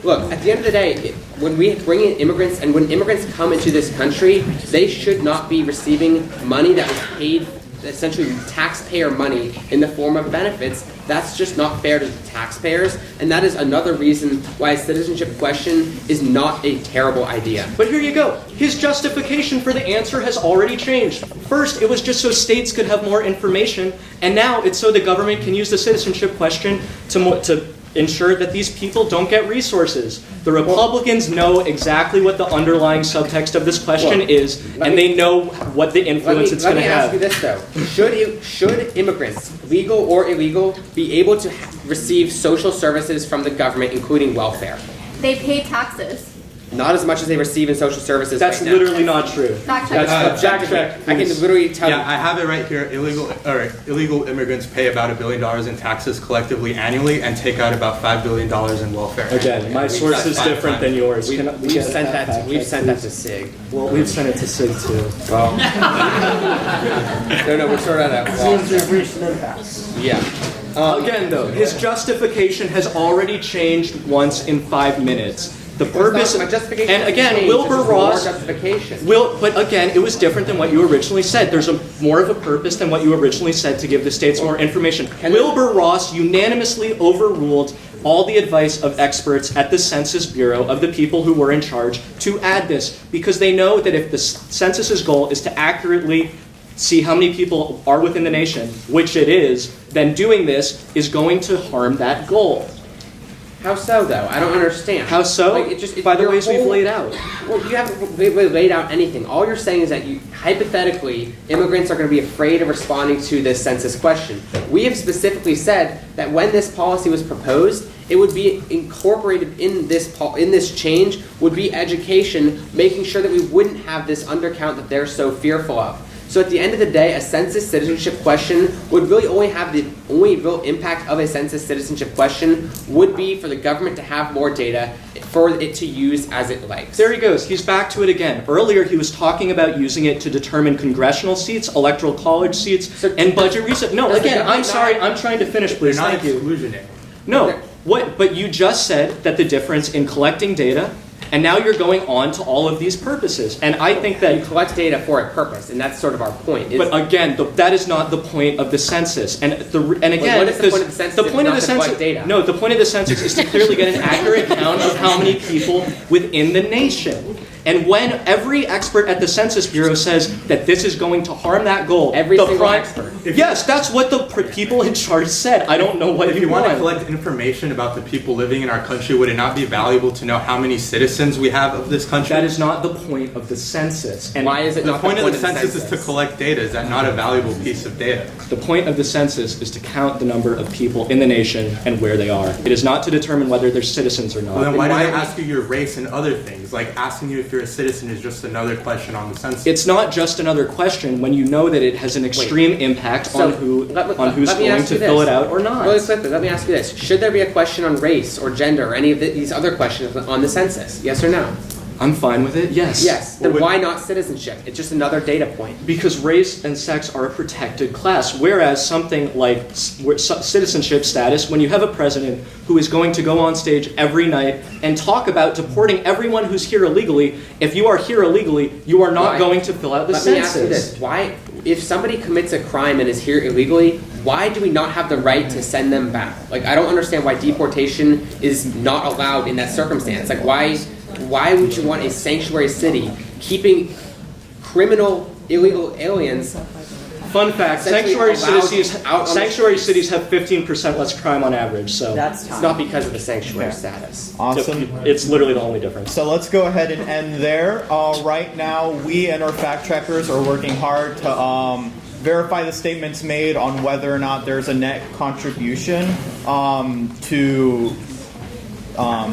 Look, at the end of the day, when we bring in immigrants, and when immigrants come into this country, they should not be receiving money that was paid, essentially taxpayer money, in the form of benefits. That's just not fair to the taxpayers, and that is another reason why a citizenship question is not a terrible idea. But here you go. His justification for the answer has already changed. First, it was just so states could have more information, and now it's so the government can use the citizenship question to ensure that these people don't get resources. The Republicans know exactly what the underlying subtext of this question is, and they know what the influence it's going to have. Let me ask you this, though. Should immigrants, legal or illegal, be able to receive social services from the government, including welfare? They pay taxes. Not as much as they receive in social services That's right now. literally not true. Fact check. I can literally tell you. Yeah, I have it right here. Illegal immigrants pay about $1 billion in taxes collectively annually and take out about $5 billion in welfare. Again, my source is different than yours. We've sent that to SIG. Well, we've sent it to SIG too. Well, no, we're sort of at that. Seems we've reached an impasse. Yeah. Again, though, his justification has already changed once in 5 minutes. The purpose, and again, Wilbur Ross. But again, it was different than what you originally said. There's more of a purpose than what you originally said to give the states more information. Wilbur Ross unanimously overruled all the advice of experts at the Census Bureau of the people who were in charge to add this, because they know that if the census's goal is to accurately see how many people are within the nation, which it is, then doing this is going to harm that goal. How so, though? I don't understand. How so? By the ways we've laid out. Well, you haven't laid out anything. All you're saying is that hypothetically, immigrants are going to be afraid of responding to this census question. We have specifically said that when this policy was proposed, it would be incorporated in this change would be education, making sure that we wouldn't have this undercount that they're so fearful of. So at the end of the day, a census citizenship question would really only have the only real impact of a census citizenship question would be for the government to have more data for it to use as it likes. There he goes. He's back to it again. Earlier, he was talking about using it to determine congressional seats, electoral college seats, and budget reset. No, again, I'm sorry. I'm trying to finish, please. They're not Thank you. exclusionary. No. What? But you just said that the difference in collecting data, and now you're going on to all of these purposes. And I think that you collect data for a purpose, and that's sort of our point. But again, that is not the point of the census. And again, what is the point of the census? The point of the census, no, the point of the census is to clearly get an accurate count of how many people within the nation. And when every expert at the Census Bureau says that this is going to harm that goal, Every the single prime- expert. Yes, that's what the people in charge said. I don't know what If you want to collect information about the people living in our country, would it not be valuable to know how many citizens we have of this country? That is not the point of the census. And Why is it The not point of the census is to collect data. Is that not a valuable piece of data? the point of the census is to count the number of people in the nation and where they are. It is not to determine whether they're citizens or not. Well, then why do they ask you your race and other things? Like asking you if you're a citizen is just another question on the census. It's not just another question when you know that it has an extreme impact on who's let me going ask to you fill this. it out or not. Really quickly, let me ask you this. Should there be a question on race or gender or any of these other questions on the census? Yes or no? I'm fine with it, yes. Yes. Then why not citizenship? It's just another data point. Because race and sex are a protected class, whereas something like citizenship status, when you have a president who is going to go on stage every night and talk about deporting everyone who's here illegally, if you are here illegally, you are not going to fill out the census. Let me ask you this. Why, if somebody commits a crime and is here illegally, why do we not have the right to send them back? Like, I don't understand why deportation is not allowed in that circumstance. Like, why would you want a sanctuary city keeping criminal, illegal aliens? Fun fact, Essentially sanctuary cities have 15% less crime on average, so It's not because of the sanctuary status. Awesome. it's literally the only difference. So let's go ahead and end there. Right now, we and our fact checkers are working hard to verify the statements made on whether or not there's a net contribution to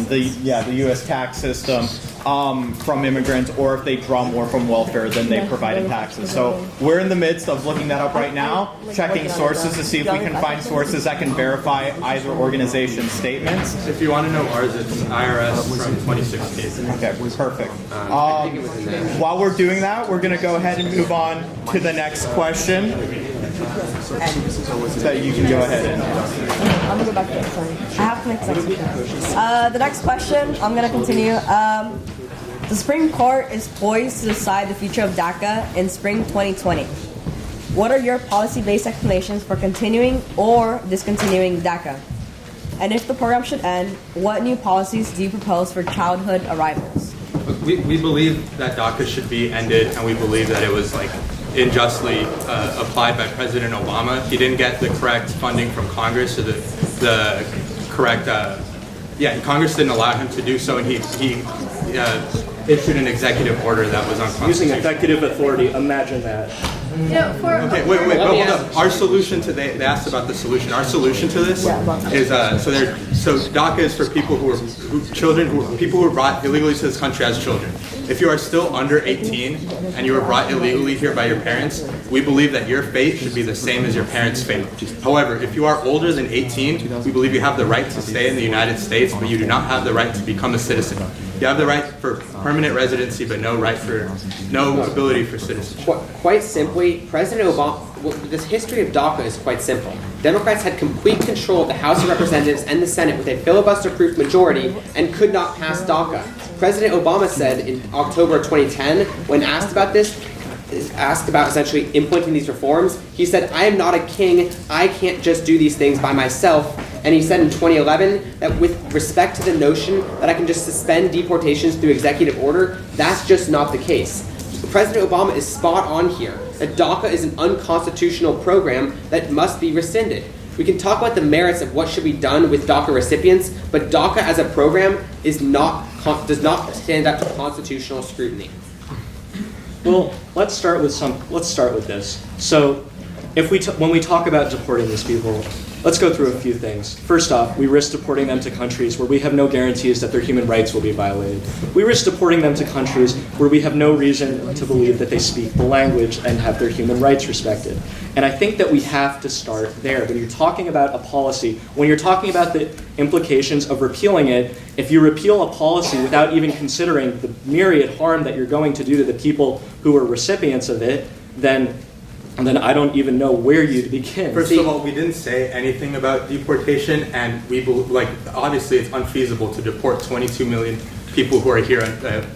the U.S. tax system from immigrants, or if they draw more from welfare than they provide in taxes. So we're in the midst of looking that up right now, checking sources to see if we can find sources that can verify either organization's statements. If you want to know ours, it's IRS from 2016. Okay, perfect. While we're doing that, we're going to go ahead and move on to the next question. So you can go ahead and... I'm gonna go back to it. Sorry. I have to make sense. The next question, I'm gonna continue. The Supreme Court is poised to decide the future of DACA in spring 2020. What are your policy-based explanations for continuing or discontinuing DACA? And if the program should end, what new policies do you propose for childhood arrivals? We believe that DACA should be ended, and we believe that it was unjustly applied by President Obama. He didn't get the correct funding from Congress, or the correct, Congress didn't allow him to do so, and he issued an executive order that was unconstitutional. Using executive authority, imagine that. Okay, wait, hold up. Our solution to they asked about the solution. Our solution to this is so DACA is for people people who were brought illegally to this country as children. If you are still under 18 and you were brought illegally here by your parents, we believe that your fate should be the same as your parents' fate. However, if you are older than 18, we believe you have the right to stay in the United States, but you do not have the right to become a citizen. You have the right for permanent residency, but no ability for citizenship. Quite simply, President Obama, the history of DACA is quite simple. Democrats had complete control of the House of Representatives and the Senate with a filibuster-proof majority and could not pass DACA. President Obama said in October 2010, when asked about essentially implementing these reforms, he said, "I am not a king, I can't just do these things by myself." And he said in 2011 that with respect to the notion that I can just suspend deportations through executive order, that's just not the case. President Obama is spot on here, that DACA is an unconstitutional program that must be rescinded. We can talk about the merits of what should be done with DACA recipients, but DACA as a program does not stand up to constitutional scrutiny. Well, let's start with this. So, when we talk about deporting these people, let's go through a few things. First off, we risk deporting them to countries where we have no guarantees that their human rights will be violated. We risk deporting them to countries where we have no reason to believe that they speak the language and have their human rights respected. And I think that we have to start there. When you're talking about a policy, when you're talking about the implications of repealing it, if you repeal a policy without even considering the myriad harm that you're going to do to the people who are recipients of it, then I don't even know where you'd begin. First of all, we didn't say anything about deportation, and obviously it's unfeasible to deport 22 million people who are here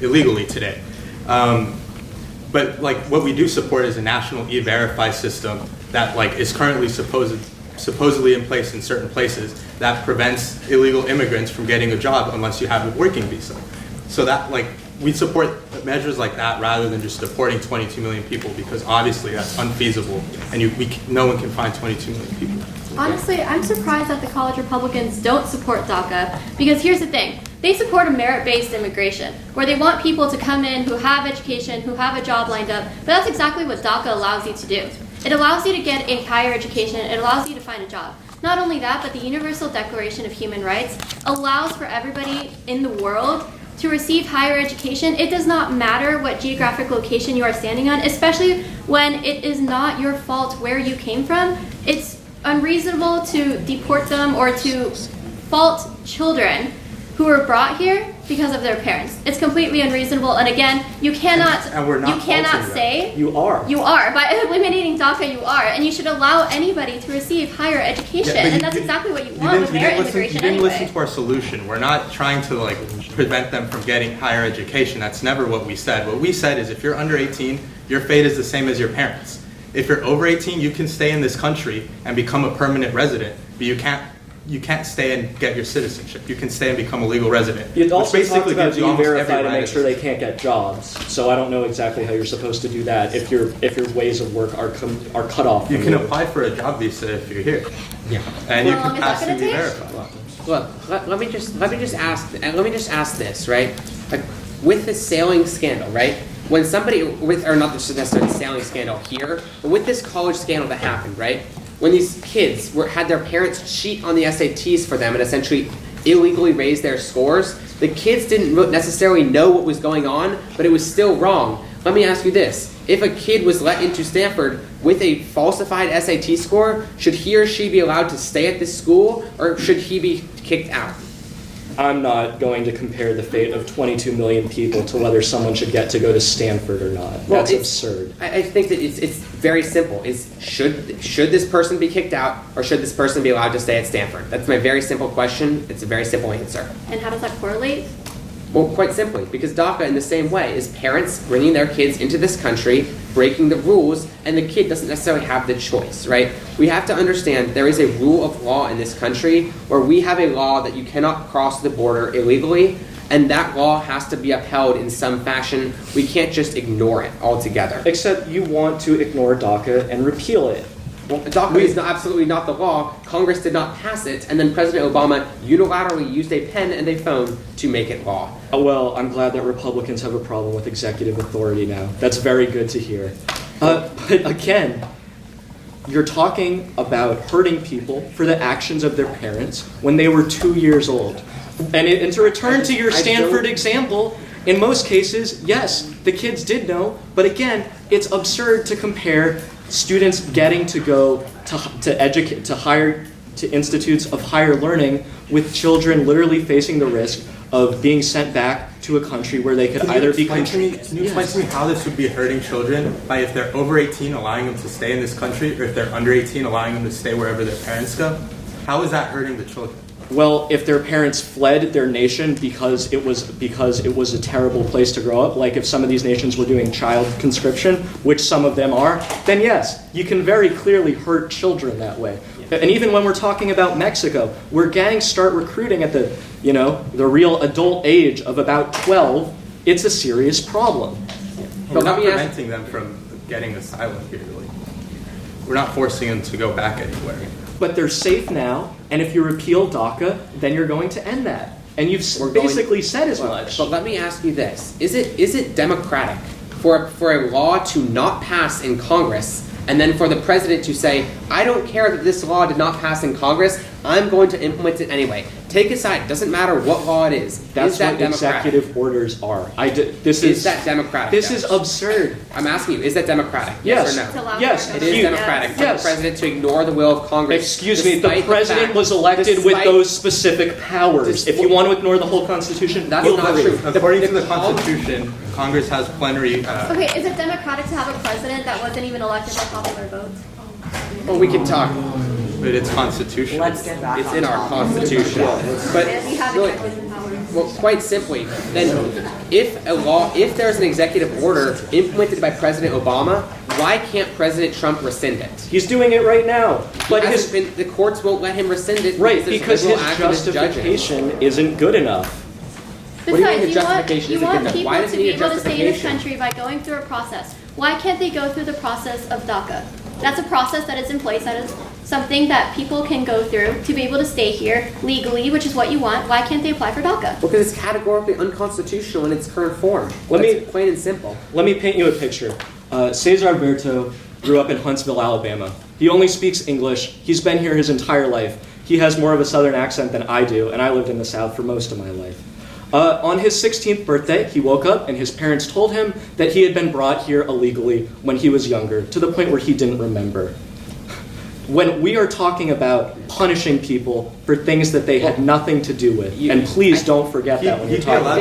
illegally today. But what we do support is a national e-verify system that is currently supposedly in place in certain places that prevents illegal immigrants from getting a job unless you have a working visa. So that we support measures like that rather than just deporting 22 million people, because obviously that's unfeasible, and no one can find 22 million people. Honestly, I'm surprised that the college Republicans don't support DACA, because here's the thing. They support a merit-based immigration, where they want people to come in who have education, who have a job lined up, but that's exactly what DACA allows you to do. It allows you to get a higher education, it allows you to find a job. Not only that, but the Universal Declaration of Human Rights allows for everybody in the world to receive higher education. It does not matter what geographic location you are standing on, especially when it is not your fault where you came from. It's unreasonable to deport them or to fault children who were brought here because of their parents. It's completely unreasonable, and again, you cannot say You are. you are. By eliminating DACA, you are, and you should allow anybody to receive higher education, Yeah, but and that's exactly what you want with merit immigration You didn't listen anyway. to our solution. We're not trying to like prevent them from getting higher education. That's never what we said. What we said is if you're under 18, your fate is the same as your parents. If you're over 18, you can stay in this country and become a permanent resident, but you can't stay and get your citizenship. You can stay and become a legal resident. You also which basically talked about gives you being almost verified every to right make sure they can't get jobs. So I don't know exactly how you're supposed to do that if your ways of work are cut off. You from can apply for a job visa if you're here. Yeah. And you How long can is that pass gonna and be take? verified. Look, let me just ask this, right? Like, with the sailing scandal, right? When somebody or not necessarily the sailing scandal here, but with this college scandal that happened, right? When these kids had their parents cheat on the SATs for them and essentially illegally raise their scores, the kids didn't necessarily know what was going on, but it was still wrong. Let me ask you this. If a kid was let into Stanford with a falsified SAT score, should he or she be allowed to stay at this school, or should he be kicked out? I'm not going to compare the fate of 22 million people to whether someone should get to go to Stanford or not. Well, That's absurd. I think that it's very simple. Should this person be kicked out, or should this person be allowed to stay at Stanford? That's my very simple question. It's a very simple answer. And how does that correlate? Well, quite simply, because DACA in the same way is parents bringing their kids into this country, breaking the rules, and the kid doesn't necessarily have the choice, right? We have to understand there is a rule of law in this country where we have a law that you cannot cross the border illegally, and that law has to be upheld in some fashion. We can't just ignore it altogether. Except you want to ignore DACA and repeal it. Well, DACA is absolutely not the law. Congress did not pass it, and then President Obama unilaterally used a pen and a phone to make it law. Well, I'm glad that Republicans have a problem with executive authority now. That's very good to hear. But again, you're talking about hurting people for the actions of their parents when they were 2 years old. And to return to your Stanford example, in most cases, yes, the kids did know, but again, it's absurd to compare students getting to go to institutes of higher learning with children literally facing the risk of being sent back to a country where they could either be... Can you explain to me how this would be hurting children by if they're over 18 allowing them to stay in this country, or if they're under 18 allowing them to stay wherever their parents go? How is that hurting the children? Well, if their parents fled their nation because it was a terrible place to grow up, like if some of these nations were doing child conscription, which some of them are, then yes, you can very clearly hurt children that way. And even when we're talking about Mexico, where gangs start recruiting at the real adult age of about 12, it's a serious problem. We're not preventing them from getting asylum here. We're not forcing them to go back anywhere. But they're safe now, and if you repeal DACA, then you're going to end that. And you've basically said as much. But let me ask you this. Is it democratic for a law to not pass in Congress, and then for the president to say, I don't care that this law did not pass in Congress, I'm going to implement it anyway? Take aside, doesn't matter what law it is. That's is that what democratic? executive orders are. Is that democratic? This is absurd. I'm asking you, is that democratic? Yes. Yes or no? Yes. It is democratic for the president to ignore the will of Congress. Excuse me, the president was elected with those specific powers. If you want to ignore the whole Constitution, that's not true. According to the Constitution, Congress has plenary... Okay, is it democratic to have a president that wasn't even elected by popular vote? Well, we can talk. But it's constitutional. Let's get back It's on in our topic. Constitution. But We have really, executive powers. well, quite simply, then if there's an executive order implemented by President Obama, why can't President Trump rescind it? he's doing it right now. But The courts won't let him rescind it. right, because his liberal activist judging. justification isn't good enough. What do you mean Besides, the justification you isn't want good enough? people Why does to it be need a able to stay in this justification? country by going through a process. Why can't they go through the process of DACA? That's a process that is in place. That is something that people can go through to be able to stay here legally, which is what you want. Why can't they apply for DACA? Because it's categorically unconstitutional in its current form. That's plain and simple. Let me paint you a picture. Cesar Alberto grew up in Huntsville, Alabama. He only speaks English. He's been here his entire life. He has more of a southern accent than I do, and I lived in the South for most of my life. On his 16th birthday, he woke up and his parents told him that he had been brought here illegally when he was younger, to the point where he didn't remember. When we are talking about punishing people for things that they had nothing to do with, and please don't forget that when you're talking about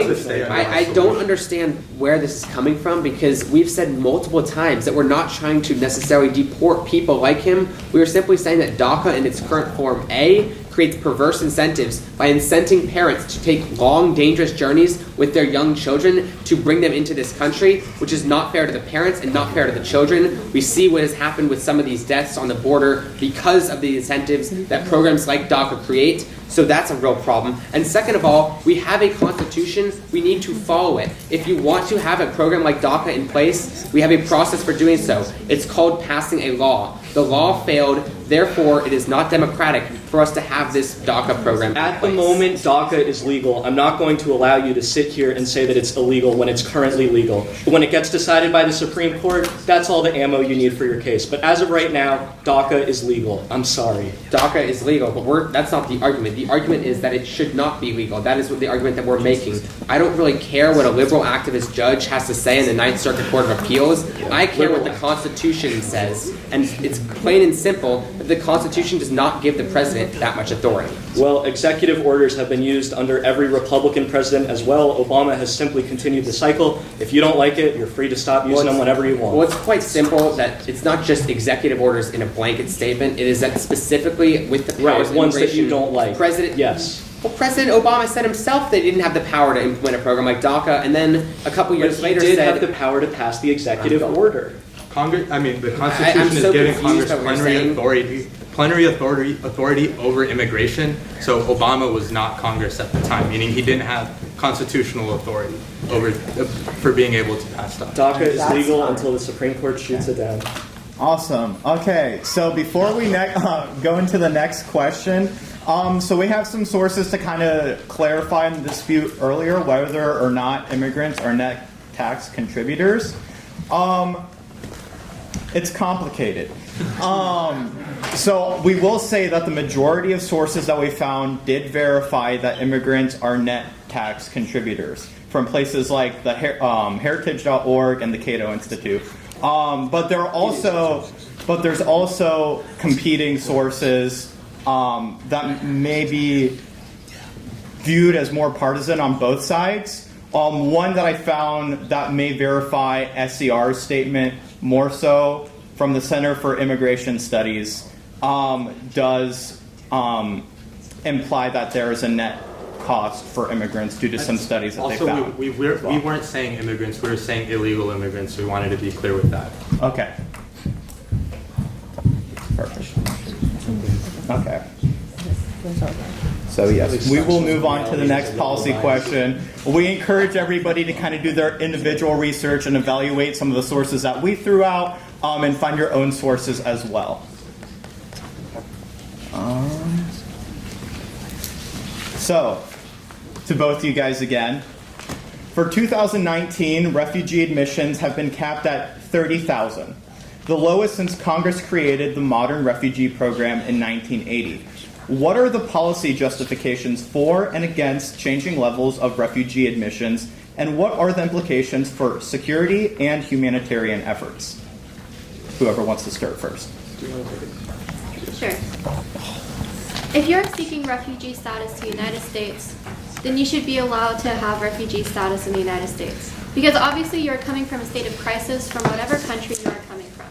I don't understand where this is coming from, because we've said multiple times that we're not trying to necessarily deport people like him. We are simply saying that DACA in its current form, A, creates perverse incentives by incenting parents to take long, dangerous journeys with their young children to bring them into this country, which is not fair to the parents and not fair to the children. We see what has happened with some of these deaths on the border because of the incentives that programs like DACA create. So that's a real problem. And second of all, we have a constitution. We need to follow it. If you want to have a program like DACA in place, we have a process for doing so. It's called passing a law. The law failed, therefore it is not democratic for us to have this DACA program in At the place. moment, DACA is legal. I'm not going to allow you to sit here and say that it's illegal when it's currently legal. But when it gets decided by the Supreme Court, that's all the ammo you need for your case. But as of right now, DACA is legal. I'm sorry. DACA is legal, but that's not the argument. The argument is that it should not be legal. That is what the argument that we're making. I don't really care what a liberal activist judge has to say in the Ninth Circuit Court of Appeals. I care what the Constitution says. And it's plain and simple that the Constitution does not give the president that much authority. Well, executive orders have been used under every Republican president as well. Obama has simply continued the cycle. If you don't like it, you're free to stop using them whenever you want. Well, it's quite simple that it's not just executive orders in a blanket statement. It is that specifically with the powers of ones that immigration, you don't like. Yes. Well, President Obama said himself they didn't have the power to implement a program like DACA, and then a couple years later did said have the power to pass the executive order. The Constitution is giving Congress plenary authority over immigration. So Obama was not Congress at the time, meaning he didn't have constitutional authority over for being able to pass stuff. DACA is legal until the Supreme Court shoots it down. Awesome. Okay, so before we go into the next question, so we have some sources to kind of clarify the dispute earlier, whether or not immigrants are net tax contributors. It's complicated. So we will say that the majority of sources that we found did verify that immigrants are net tax contributors from places like the heritage.org and the Cato Institute. But there's also competing sources that may be viewed as more partisan on both sides. One that I found that may verify SCR's statement more so from the Center for Immigration Studies does imply that there is a net cost for immigrants due to some studies that they found. Also, we weren't saying immigrants, we were saying illegal immigrants, so we wanted to be clear with that. Okay. Perfect. Okay. So yes, we will move on to the next policy question. We encourage everybody to kind of do their individual research and evaluate some of the sources that we threw out and find your own sources as well. So, to both you guys again. For 2019, refugee admissions have been capped at 30,000, the lowest since Congress created the modern refugee program in 1980. What are the policy justifications for and against changing levels of refugee admissions, and what are the implications for security and humanitarian efforts? Whoever wants to start first. Sure. If you're seeking refugee status to the United States, then you should be allowed to have refugee status in the United States. Because obviously you're coming from a state of crisis from whatever country you are coming from.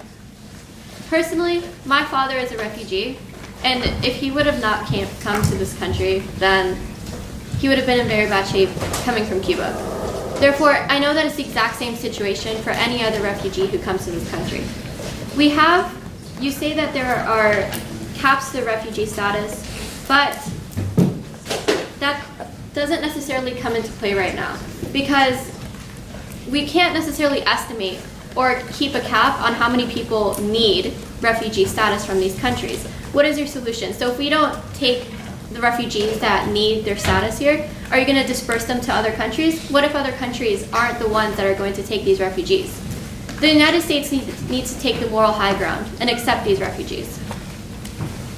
Personally, my father is a refugee, and if he would have not come to this country, then he would have been in very bad shape coming from Cuba. Therefore, I know that it's the exact same situation for any other refugee who comes to this country. You say that there are caps to refugee status, but that doesn't necessarily come into play right now because we can't necessarily estimate or keep a cap on how many people need refugee status from these countries. What is your solution? So if we don't take the refugees that need their status here, are you going to disperse them to other countries? What if other countries aren't the ones that are going to take these refugees? The United States needs to take the moral high ground and accept these refugees.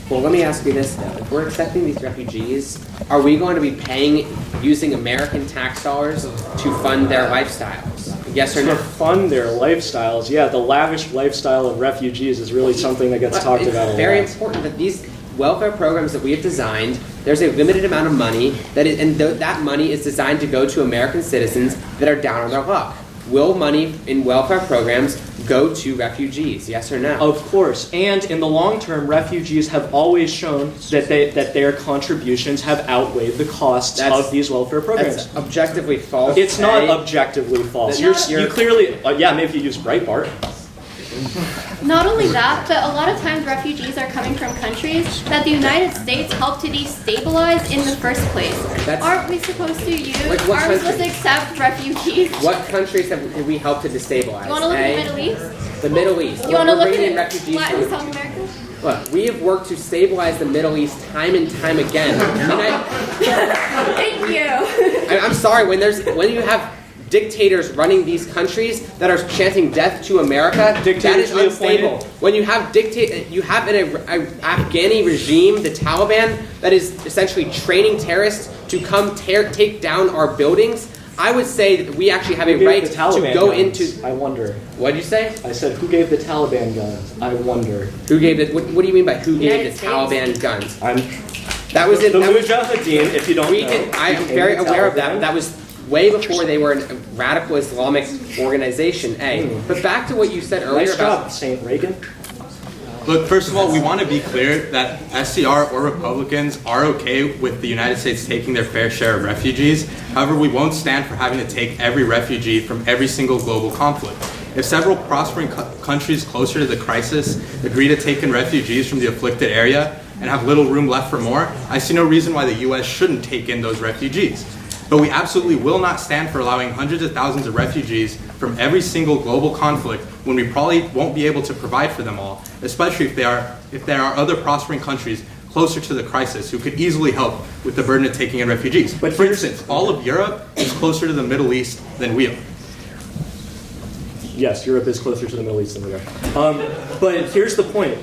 Well, let me ask you this, though. If we're accepting these refugees, are we going to be paying, using American tax dollars to fund their lifestyles? Yes or no? To fund their lifestyles, yeah, the lavish lifestyle of refugees is really something that gets talked about a lot. It's very important that these welfare programs that we have designed, there's a limited amount of money, that money is designed to go to American citizens that are down on their luck. Will money in welfare programs go to refugees? Yes or no? Of course. And in the long term, refugees have always shown that their contributions have outweighed the costs of these welfare programs. That's objectively false. It's not objectively false. You clearly, maybe you use Breitbart. Not only that, but a lot of times refugees are coming from countries that the United States helped to destabilize in the first place. Aren't we supposed to accept refugees? What countries did we help to destabilize? You want to look at the Middle East? The Middle East. You want to look at refugees Latin and South America? Look, we have worked to stabilize the Middle East time and time again. Thank you. I'm sorry, when you have dictators running these countries that are chanting death to America, that is unstable. When you have an Afghani regime, the Taliban, that is essentially training terrorists to come take down our buildings, I would say that we actually have a right to go into... I wonder. What did you say? I said, who gave the Taliban guns? I wonder. Who gave the... What do you mean by who gave the Taliban guns? That was the Mujahideen, if you don't know. I am very aware of that. That was way before they were a radical Islamic organization, But back to what you said earlier about St. Reagan. Look, first of all, we want to be clear that SCR or Republicans are okay with the United States taking their fair share of refugees. However, we won't stand for having to take every refugee from every single global conflict. If several prospering countries closer to the crisis agree to take in refugees from the afflicted area and have little room left for more, I see no reason why the U.S. shouldn't take in those refugees. But we absolutely will not stand for allowing hundreds of thousands of refugees from every single global conflict when we probably won't be able to provide for them all, especially if there are other prospering countries closer to the crisis who could easily help with the burden of taking in refugees. But for instance, all of Europe is closer to the Middle East than we are. Yes, Europe is closer to the Middle East than we are. But here's the point.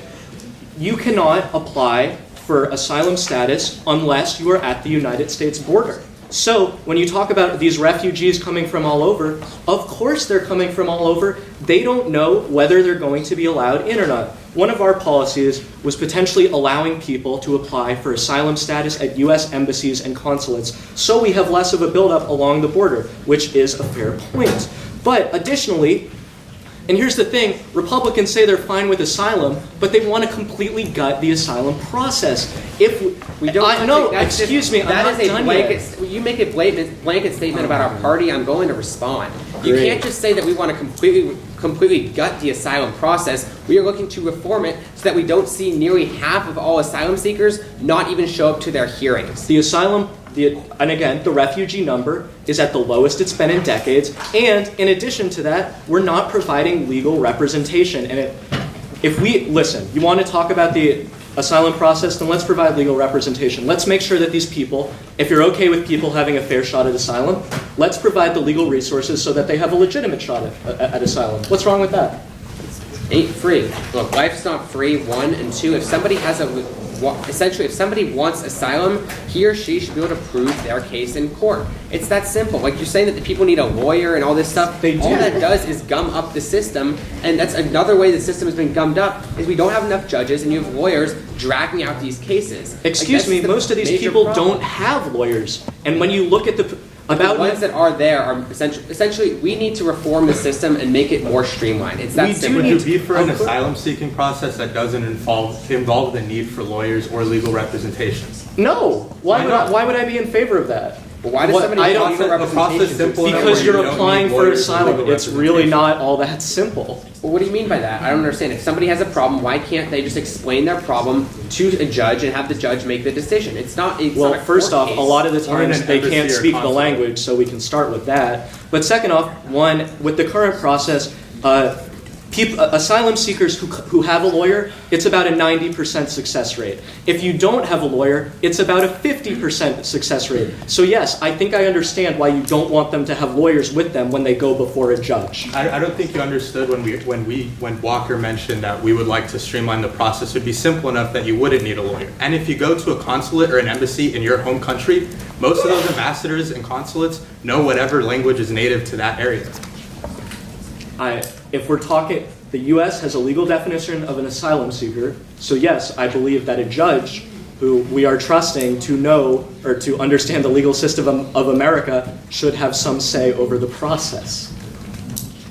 You cannot apply for asylum status unless you are at the United States border. So when you talk about these refugees coming from all over, of course they're coming from all over. They don't know whether they're going to be allowed in or not. One of our policies was potentially allowing people to apply for asylum status at U.S. embassies and consulates so we have less of a buildup along the border, which is a fair point. But additionally, and here's the thing, Republicans say they're fine with asylum, but they want to completely gut the asylum process. If we don't, excuse me, that I'm is not a blanket. You make a blanket statement about our party, I'm going to respond. You can't just say that we want to completely gut the asylum process. We are looking to reform it so that we don't see nearly half of all asylum seekers not even show up to their hearings. And again, the refugee number is at the lowest it's been in decades. And in addition to that, we're not providing legal representation. And you want to talk about the asylum process, then let's provide legal representation. Let's make sure that these people, if you're okay with people having a fair shot at asylum, let's provide the legal resources so that they have a legitimate shot at asylum. What's wrong with that? Ain't free. Look, life's not free, 1, and 2, if somebody if somebody wants asylum, he or she should be able to prove their case in court. It's that simple. Like you're saying that the people need a lawyer and all this stuff. All that does is gum up the system, and that's another way the system has been gummed up, is we don't have enough judges and you have lawyers dragging out these cases. Excuse me, most of these people don't have lawyers. And when you look at the ones that are there are essentially we need to reform the system and make it more streamlined. It's that simple. Would you be for an asylum-seeking process that doesn't involve the need for lawyers or legal representation? No. Why would I be in favor of that? But why does What- somebody I need don't- legal the process representation? simple enough Because where you you're don't applying need for lawyers and asylum. legal It's really representation. not all that simple. Well, what do you mean by that? I don't understand. If somebody has a problem, why can't they just explain their problem to a judge and have the judge make the decision? It's not Well, not a first court off, case. a lot of the Or in times an they embassy can't or speak the consulate. language, so we can start with that. But second off, one, with the current process, asylum seekers who have a lawyer, it's about a 90% success rate. If you don't have a lawyer, it's about a 50% success rate. So yes, I think I understand why you don't want them to have lawyers with them when they go before a judge. I don't think you understood when Walker mentioned that we would like to streamline the process. It'd be simple enough that you wouldn't need a lawyer. And if you go to a consulate or an embassy in your home country, most of those ambassadors and consulates know whatever language is native to that area. If we're talking, the U.S. has a legal definition of an asylum seeker. So yes, I believe that a judge who we are trusting to know or to understand the legal system of America should have some say over the process.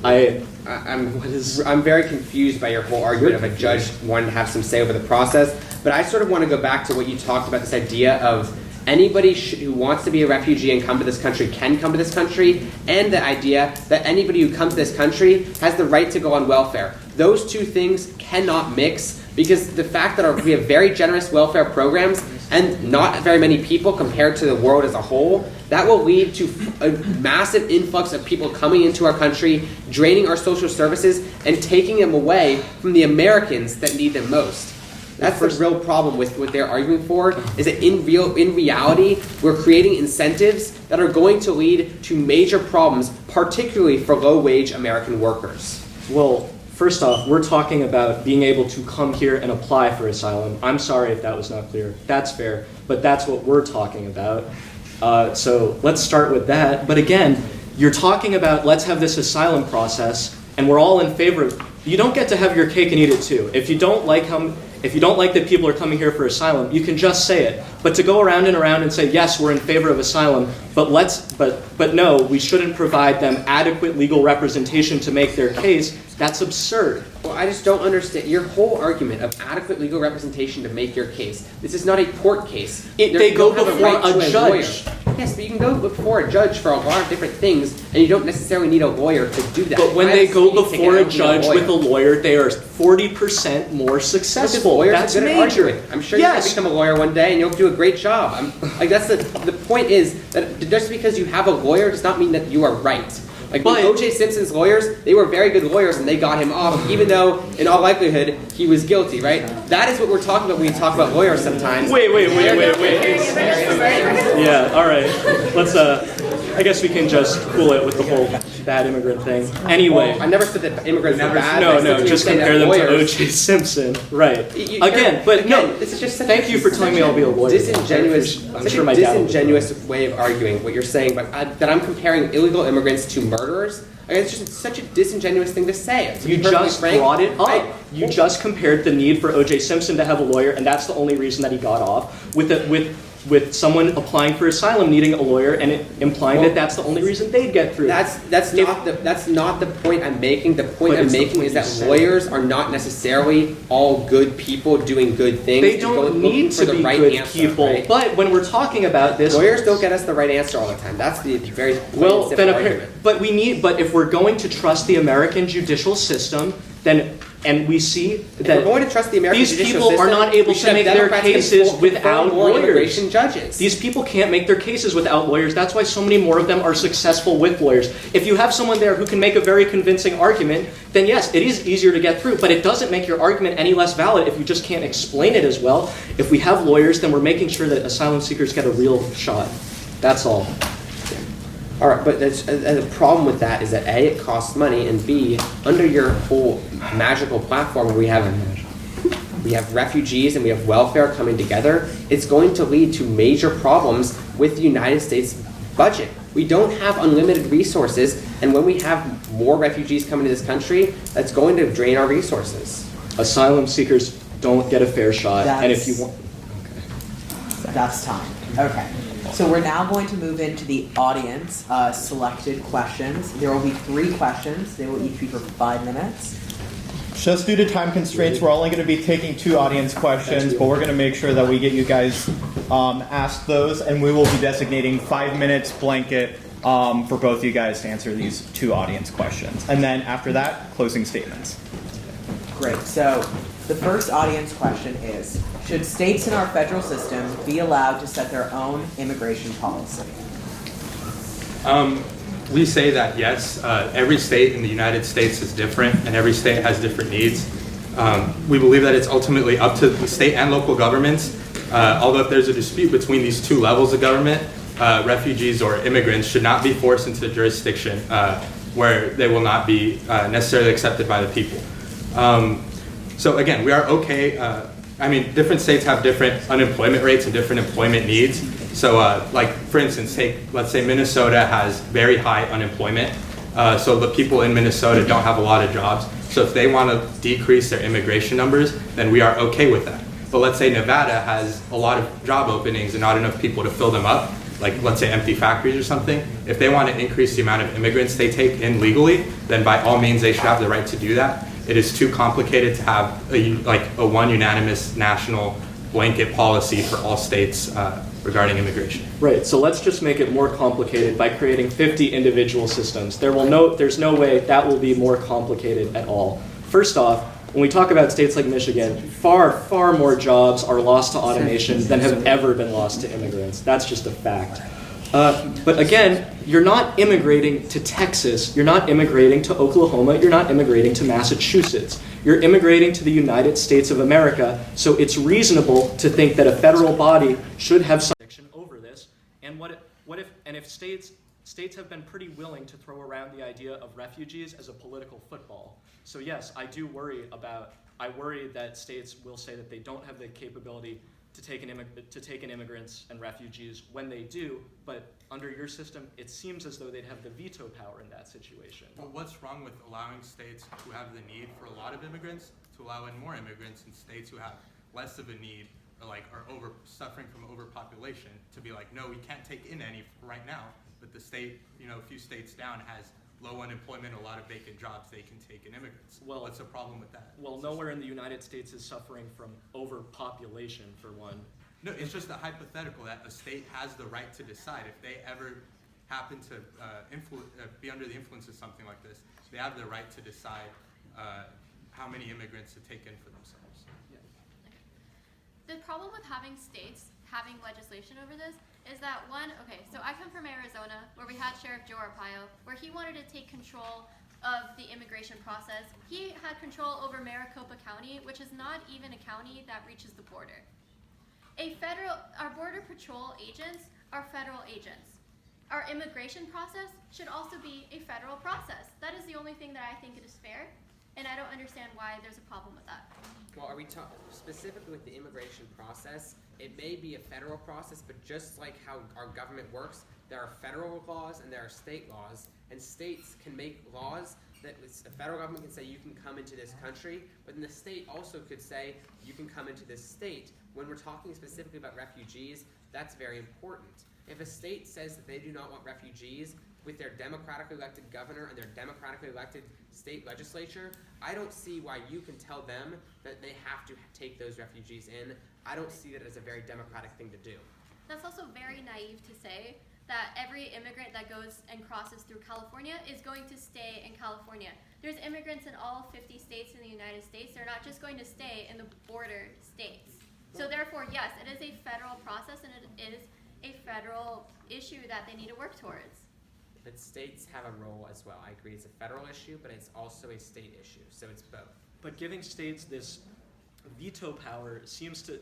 I'm very confused by your whole argument of a judge wanting to have some say over the process, but I sort of want to go back to what you talked about, this idea of anybody who wants to be a refugee and come to this country can come to this country, and the idea that anybody who comes to this country has the right to go on welfare. Those two things cannot mix, because the fact that we have very generous welfare programs and not very many people compared to the world as a whole, that will lead to a massive influx of people coming into our country, draining our social services, and taking them away from the Americans that need them most. That's the real problem with what they're arguing for, is that in reality, we're creating incentives that are going to lead to major problems, particularly for low-wage American workers. Well, first off, we're talking about being able to come here and apply for asylum. I'm sorry if that was not clear. That's fair, but that's what we're talking about. So let's start with that. But again, you're talking about let's have this asylum process, and we're all in favor of. You don't get to have your cake and eat it too. If you don't like that people are coming here for asylum, you can just say it. But to go around and say, yes, we're in favor of asylum, but no, we shouldn't provide them adequate legal representation to make their case, that's absurd. Well, I just don't understand your whole argument of adequate legal representation to make your case. This is not a court case. They go don't have before right to a judge. lawyer. Yes, but you can go before a judge for a lot of different things, and you don't necessarily need a lawyer to do that. But when I they have go speeding ticket, before I a don't need judge with a lawyer, they are 40% more successful. Lawyers That's are good at major. arguing. I'm sure you're going to become a lawyer one day, and you'll do a great job. That's the point is that just because you have a lawyer does not mean that you are right. Like O.J. Simpson's lawyers, they were very good lawyers, and they got him off, even though, in all likelihood, he was guilty, right? That is what we're talking about when we talk about lawyers sometimes. Wait. Yeah, all right. Let's, I guess we can just cool it with the whole bad immigrant thing. Anyway. Well, I never said that immigrants are bad. No, just compare them to O.J. Simpson. Right. This is just thank you for telling me I'll be a lawyer. Disingenuous, I'm sure my dad will. disingenuous way of arguing what you're saying, but that I'm comparing illegal immigrants to murderers. It's just such a disingenuous thing to say. You just brought it up. You just compared the need for O.J. Simpson to have a lawyer, and that's the only reason that he got off, with someone applying for asylum needing a lawyer, and implying that that's the only reason they'd get through. That's not the point I'm making. The point I'm making is that lawyers are not necessarily all good people doing good things. They don't need to be good people. Right? But when we're talking about this, lawyers don't get us the right answer all the time. That's the very well. Then argument. But if we're going to trust the American judicial system, then. And we see that we're going to trust the American these judicial people system, are not able to make their cases without lawyers. Judges. These people can't make their cases without lawyers. That's why so many more of them are successful with lawyers. If you have someone there who can make a very convincing argument, then yes, it is easier to get through. But it doesn't make your argument any less valid if you just can't explain it as well. If we have lawyers, then we're making sure that asylum seekers get a real shot. That's all. All right, but the problem with that is that A, it costs money, and B, under your whole magical platform where we have refugees and we have welfare coming together, it's going to lead to major problems with the United States budget. We don't have unlimited resources, and when we have more refugees coming to this country, that's going to drain our resources. Asylum seekers don't get a fair shot, and if you want... That's time. Okay. So we're now going to move into the audience selected questions. There will be 3 questions. They will each be for 5 minutes. Just due to time constraints, we're only going to be taking 2 audience questions, but we're going to make sure that we get you guys ask those, and we will be designating 5 minutes blanket for both of you guys to answer these 2 audience questions. And then after that, closing statements. Great. So the first audience question is, should states in our federal system be allowed to set their own immigration policy? We say that yes, every state in the United States is different and every state has different needs. We believe that it's ultimately up to the state and local governments, although if there's a dispute between these 2 levels of government, refugees or immigrants should not be forced into a jurisdiction where they will not be necessarily accepted by the people. So again, we are okay. Different states have different unemployment rates and different employment needs. So like for instance, let's say Minnesota has very high unemployment. So the people in Minnesota don't have a lot of jobs. So if they want to decrease their immigration numbers, then we are okay with that. But let's say Nevada has a lot of job openings and not enough people to fill them up, like let's say empty factories or something. If they want to increase the amount of immigrants they take in legally, then by all means they should have the right to do that. It is too complicated to have a one unanimous national blanket policy for all states regarding immigration. Right, so let's just make it more complicated by creating 50 individual systems. There's no way that will be more complicated at all. First off, when we talk about states like Michigan, far, far more jobs are lost to automation than have ever been lost to immigrants. That's just a fact. But again, you're not immigrating to Texas, you're not immigrating to Oklahoma, you're not immigrating to Massachusetts. You're immigrating to the United States of America, so it's reasonable to think that a federal body should have some jurisdiction over this. And if states have been pretty willing to throw around the idea of refugees as a political football. So yes, I worry that states will say that they don't have the capability to take in immigrants and refugees when they do, but under your system, it seems as though they'd have the veto power in that situation. Well, what's wrong with allowing states who have the need for a lot of immigrants to allow in more immigrants, and states who have less of a need or are suffering from overpopulation to be like, no, we can't take in any right now, but the state, a few states down has low unemployment, a lot of vacant jobs, they can take in immigrants. Well, what's the problem with that? Well, nowhere in the United States is suffering from overpopulation, for one. No, it's just a hypothetical that a state has the right to decide if they ever happen to be under the influence of something like this. They have the right to decide how many immigrants to take in for themselves. Yeah. The problem with having states having legislation over this is that so I come from Arizona, where we had Sheriff Joe Arpaio, where he wanted to take control of the immigration process. He had control over Maricopa County, which is not even a county that reaches the border. Our border patrol agents are federal agents. Our immigration process should also be a federal process. That is the only thing that I think it is fair, and I don't understand why there's a problem with that. Well, are we talking specifically with the immigration process? It may be a federal process, but just like how our government works, there are federal laws and there are state laws, and states can make laws that the federal government can say you can come into this country, but then the state also could say you can come into this state. When we're talking specifically about refugees, that's very important. If a state says that they do not want refugees with their democratically elected governor and their democratically elected state legislature, I don't see why you can tell them that they have to take those refugees in. I don't see that as a very democratic thing to do. That's also very naive to say that every immigrant that goes and crosses through California is going to stay in California. There's immigrants in all 50 states in the United States. They're not just going to stay in the border states. So therefore, yes, it is a federal process and it is a federal issue that they need to work towards. But states have a role as well. I agree it's a federal issue, but it's also a state issue, so it's both. But giving states this veto power seems to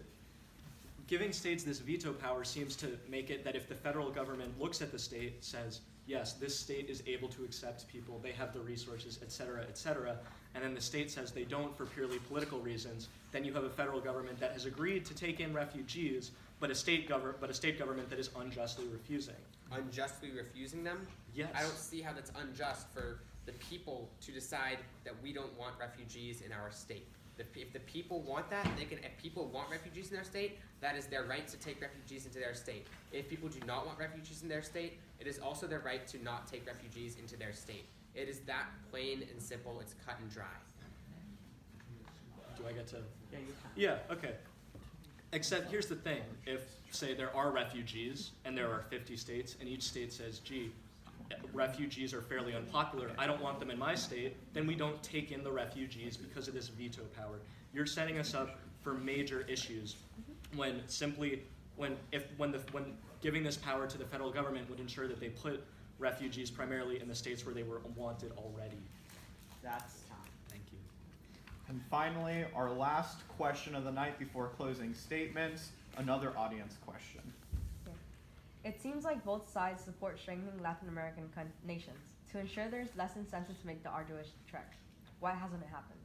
make it that if the federal government looks at the state, says, yes, this state is able to accept people, they have the resources, et cetera, and then the state says they don't for purely political reasons, then you have a federal government that has agreed to take in refugees, but a state government that is unjustly refusing. Unjustly refusing them? Yes. I don't see how that's unjust for the people to decide that we don't want refugees in our state. If the people want that, if people want refugees in their state, that is their right to take refugees into their state. If people do not want refugees in their state, it is also their right to not take refugees into their state. It is that plain and simple. It's cut and dry. Do I get to? Yeah, you can. Yeah, okay. Except here's the thing, if, say, there are refugees and there are 50 states and each state says, gee, refugees are fairly unpopular, I don't want them in my state, then we don't take in the refugees because of this veto power. You're setting us up for major issues when giving this power to the federal government would ensure that they put refugees primarily in the states where they were wanted already. That's time. Thank you. And finally, our last question of the night before closing statements, another audience question. It seems like both sides support strengthening Latin American nations to ensure there's less incentive to make the arduous trek. Why hasn't it happened?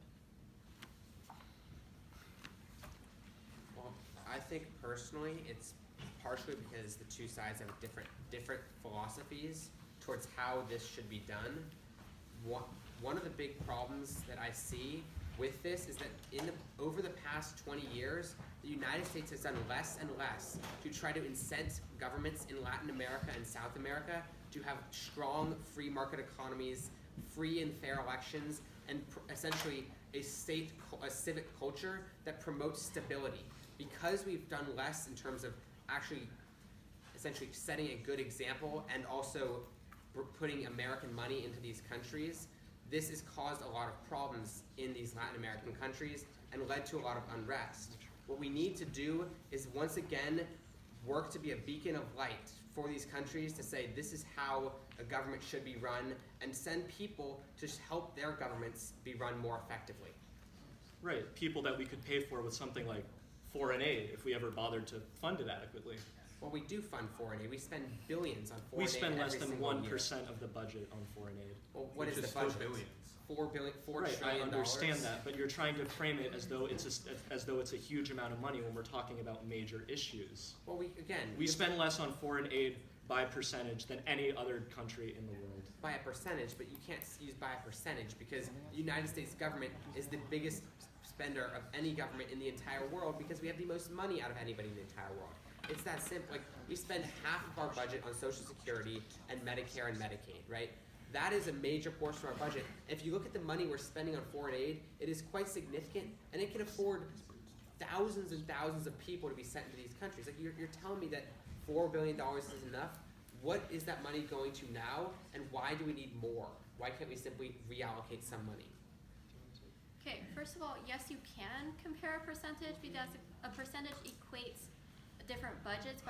Well, I think personally it's partially because the two sides have different philosophies towards how this should be done. One of the big problems that I see with this is that over the past 20 years, the United States has done less and less to try to incent governments in Latin America and South America to have strong free market economies, free and fair elections, and essentially a civic culture that promotes stability. Because we've done less in terms of actually essentially setting a good example and also putting American money into these countries, this has caused a lot of problems in these Latin American countries and led to a lot of unrest. What we need to do is once again work to be a beacon of light for these countries to say this is how a government should be run and send people to help their governments be run more effectively. Right, people that we could pay for with something like foreign aid if we ever bothered to fund it adequately. Well, we do fund foreign aid. We spend billions on foreign aid. We spend less every than single year. 1% of the budget on foreign aid. Well, what Which is is the budget? still billions. $4 Right, I trillion. understand that, but you're trying to frame it as though it's a huge amount of money when we're talking about major issues. Well, We spend less on foreign aid by percentage than any other country in the world. by a percentage, but you can't use by a percentage because the United States government is the biggest spender of any government in the entire world because we have the most money out of anybody in the entire world. It's that simple. Like, we spend half of our budget on Social Security and Medicare and Medicaid, right? That is a major portion of our budget. If you look at the money we're spending on foreign aid, it is quite significant, and it can afford thousands and thousands of people to be sent into these countries. Like, you're telling me that $4 billion is enough? What is that money going to now, and why do we need more? Why can't we simply reallocate some money? Okay, first of all, yes, you can compare a percentage because a percentage equates different budgets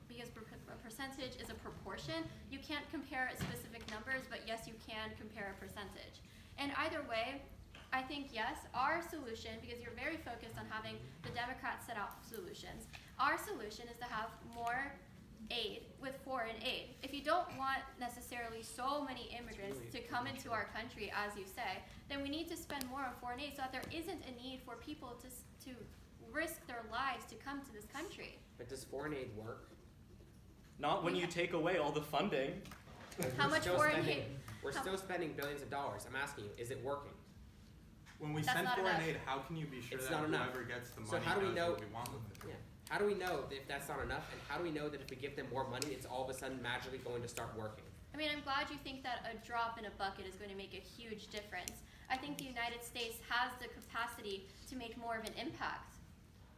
because a percentage is a proportion. You can't compare specific numbers, but yes, you can compare a percentage. And either way, I think yes, our solution, because you're very focused on having the Democrats set out solutions, our solution is to have more aid with foreign aid. If you don't want necessarily so many immigrants to come into our country, as you say, then we need to spend more on foreign aid so that there isn't a need for people to risk their lives to come to this country. But does foreign aid work? Not when you take away all the funding. How much foreign aid? We're still spending billions of dollars. I'm asking you, is it working? When we That's send not foreign enough. aid, how can you be sure It's that not enough. whoever gets the money So how do we does know? what we want them to do? Yeah. How do we know if that's not enough? And how do we know that if we give them more money, it's all of a sudden magically going to start working? I mean, I'm glad you think that a drop in a bucket is going to make a huge difference. I think the United States has the capacity to make more of an impact.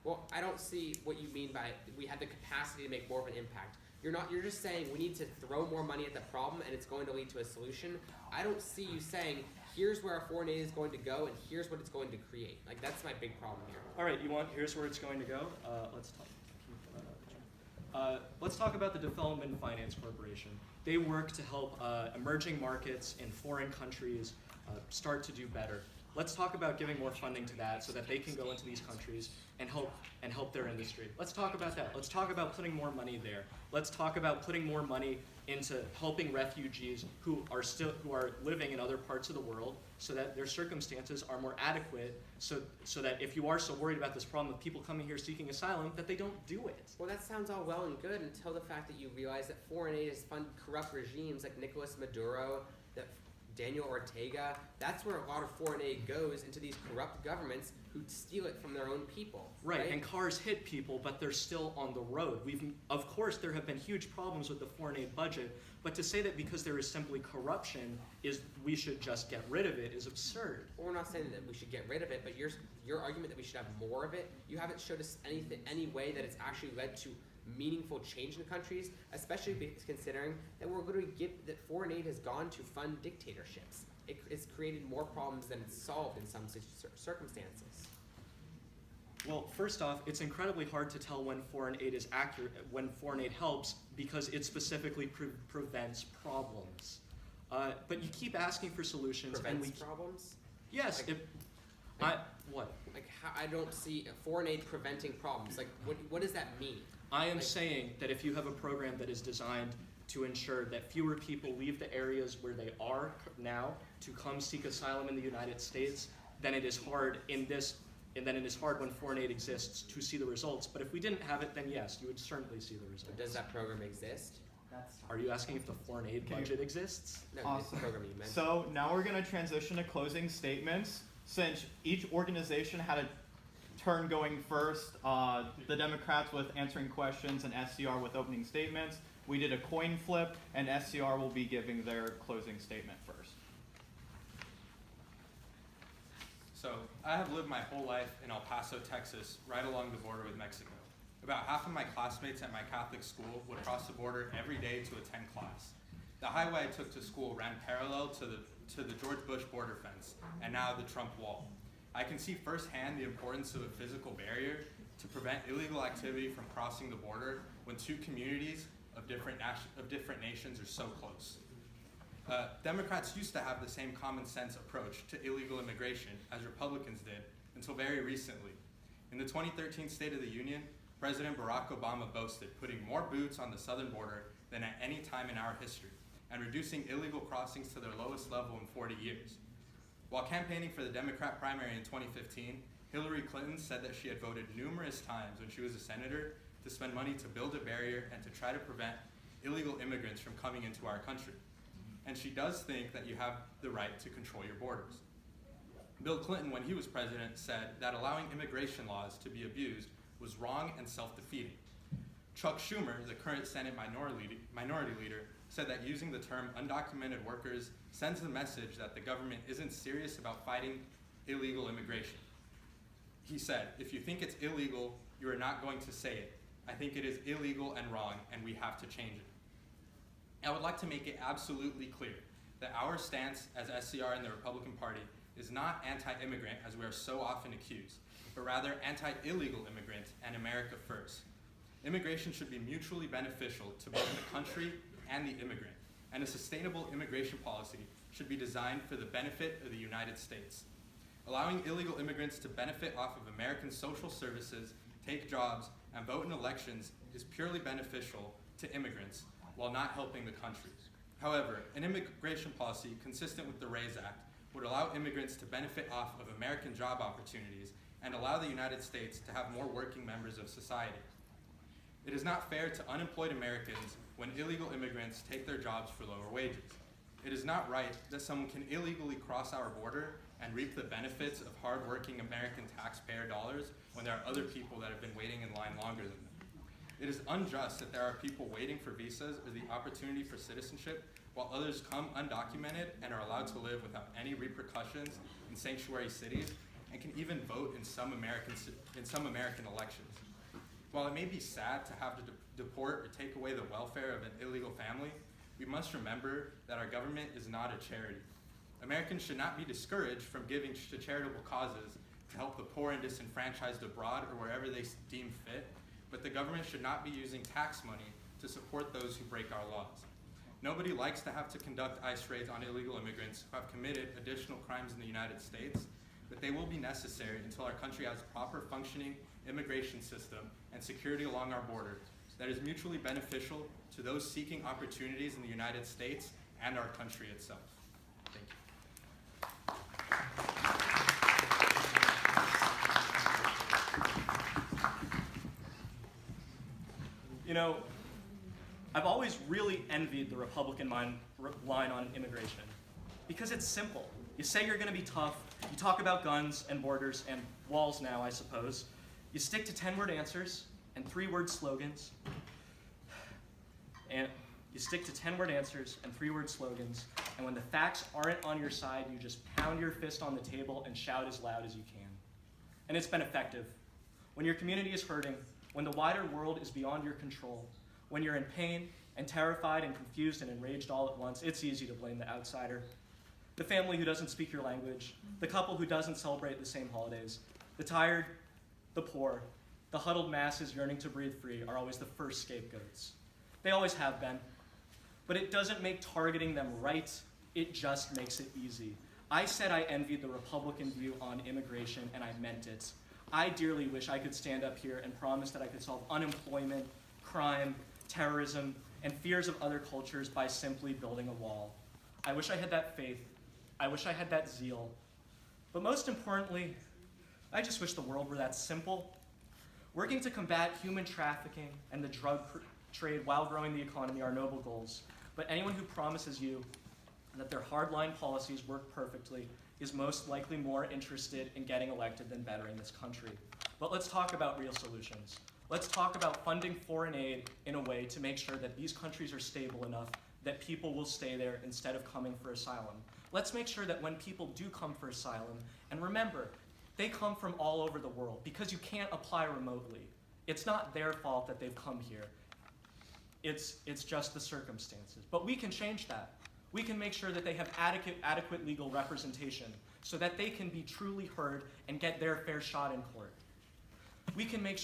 Well, I don't see what you mean by we have the capacity to make more of an impact. You're just saying we need to throw more money at the problem and it's going to lead to a solution. I don't see you saying here's where our foreign aid is going to go and here's what it's going to create. Like, that's my big problem here. All right, here's where it's going to go. Let's talk about the Development Finance Corporation. They work to help emerging markets in foreign countries start to do better. Let's talk about giving more funding to that so that they can go into these countries and help their industry. Let's talk about that. Let's talk about putting more money there. Let's talk about putting more money into helping refugees who are living in other parts of the world so that their circumstances are more adequate so that if you are so worried about this problem of people coming here seeking asylum, that they don't do it. Well, that sounds all well and good until the fact that you realize that foreign aid has funded corrupt regimes like Nicolas Maduro that Daniel Ortega. That's where a lot of foreign aid goes, into these corrupt governments who steal it from their own people. Right, and cars hit people, but they're still on the road. Of course, there have been huge problems with the foreign aid budget, but to say that because there is simply corruption, we should just get rid of it is absurd. Well, we're not saying that we should get rid of it, but your argument that we should have more of it, you haven't showed us any way that it's actually led to meaningful change in the countries, especially considering that we're going to that foreign aid has gone to fund dictatorships. It's created more problems than it's solved in some circumstances. Well, first off, it's incredibly hard to tell when foreign aid is accurate, when foreign aid helps, because it specifically prevents problems. But you keep asking for solutions. Prevents problems? Yes. What? Like, I don't see foreign aid preventing problems. Like, what does that mean? I am saying that if you have a program that is designed to ensure that fewer people leave the areas where they are now to come seek asylum in the United States, then it is hard when foreign aid exists to see the results. But if we didn't have it, then yes, you would certainly see the results. But does that program exist? Are you asking if the foreign aid budget exists? No, Awesome. the program you mentioned. So now we're going to transition to closing statements. Since each organization had a turn going first, the Democrats with answering questions and SCR with opening statements, we did a coin flip, and SCR will be giving their closing statement first. So I have lived my whole life in El Paso, Texas, right along the border with Mexico. About half of my classmates at my Catholic school would cross the border every day to attend class. The highway I took to school ran parallel to the George Bush border fence, and now the Trump wall. I can see firsthand the importance of a physical barrier to prevent illegal activity from crossing the border when two communities of different nations are so close. Democrats used to have the same common sense approach to illegal immigration as Republicans did until very recently. In the 2013 State of the Union, President Barack Obama boasted putting more boots on the southern border than at any time in our history, and reducing illegal crossings to their lowest level in 40 years. While campaigning for the Democrat primary in 2015, Hillary Clinton said that she had voted numerous times when she was a senator to spend money to build a barrier and to try to prevent illegal immigrants from coming into our country. And she does think that you have the right to control your borders. Bill Clinton, when he was president, said that allowing immigration laws to be abused was wrong and self-defeating. Chuck Schumer, the current Senate minority leader, said that using the term undocumented workers sends the message that the government isn't serious about fighting illegal immigration. He said, "If you think it's illegal, you are not going to say it. I think it is illegal and wrong, and we have to change it." I would like to make it absolutely clear that our stance as SCR in the Republican Party is not anti-immigrant, as we are so often accused, but rather anti-illegal immigrant and America first. Immigration should be mutually beneficial to both the country and the immigrant, and a sustainable immigration policy should be designed for the benefit of the United States. Allowing illegal immigrants to benefit off of American social services, take jobs, and vote in elections is purely beneficial to immigrants while not helping the country. However, an immigration policy consistent with the RAISE Act would allow immigrants to benefit off of American job opportunities and allow the United States to have more working members of society. It is not fair to unemployed Americans when illegal immigrants take their jobs for lower wages. It is not right that someone can illegally cross our border and reap the benefits of hardworking American taxpayer dollars when there are other people that have been waiting in line longer than them. It is unjust that there are people waiting for visas or the opportunity for citizenship while others come undocumented and are allowed to live without any repercussions in sanctuary cities and can even vote in some American elections. While it may be sad to have to deport or take away the welfare of an illegal family, we must remember that our government is not a charity. Americans should not be discouraged from giving to charitable causes to help the poor and disenfranchised abroad or wherever they deem fit, but the government should not be using tax money to support those who break our laws. Nobody likes to have to conduct ICE raids on illegal immigrants who have committed additional crimes in the United States, but they will be necessary until our country has a proper functioning immigration system and security along our border that is mutually beneficial to those seeking opportunities in the United States and our country itself. Thank you. You know, I've always really envied the Republican line on immigration. Because it's simple. You say you're going to be tough. You talk about guns and borders and walls now, I suppose. You stick to 10-word answers and 3-word slogans. And you stick to 10-word answers and 3-word slogans. And when the facts aren't on your side, you just pound your fist on the table and shout as loud as you can. And it's been effective. When your community is hurting, when the wider world is beyond your control, when you're in pain and terrified and confused and enraged all at once, it's easy to blame the outsider. The family who doesn't speak your language, the couple who doesn't celebrate the same holidays, the tired, the poor, the huddled masses yearning to breathe free are always the first scapegoats. They always have been. But it doesn't make targeting them right, it just makes it easy. I said I envied the Republican view on immigration, and I meant it. I dearly wish I could stand up here and promise that I could solve unemployment, crime, terrorism, and fears of other cultures by simply building a wall. I wish I had that faith. I wish I had that zeal. But most importantly, I just wish the world were that simple. Working to combat human trafficking and the drug trade while growing the economy are noble goals. But anyone who promises you that their hardline policies work perfectly is most likely more interested in getting elected than bettering this country. But let's talk about real solutions. Let's talk about funding foreign aid in a way to make sure that these countries are stable enough that people will stay there instead of coming for asylum. Let's make sure that when people do come for asylum, and remember, they come from all over the world because you can't apply remotely. It's not their fault that they've come here. It's just the circumstances. But we can change that. We can make sure that they have adequate legal representation so that they can be truly heard and get their fair shot in court. We can make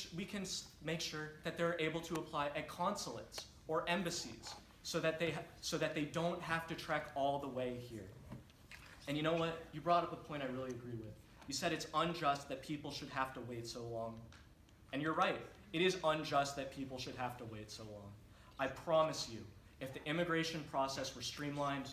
sure that they're able to apply at consulates or embassies so that they don't have to trek all the way here. And you know what? You brought up a point I really agree with. You said it's unjust that people should have to wait so long. And you're right. It is unjust that people should have to wait so long. I promise you, if the immigration process were streamlined,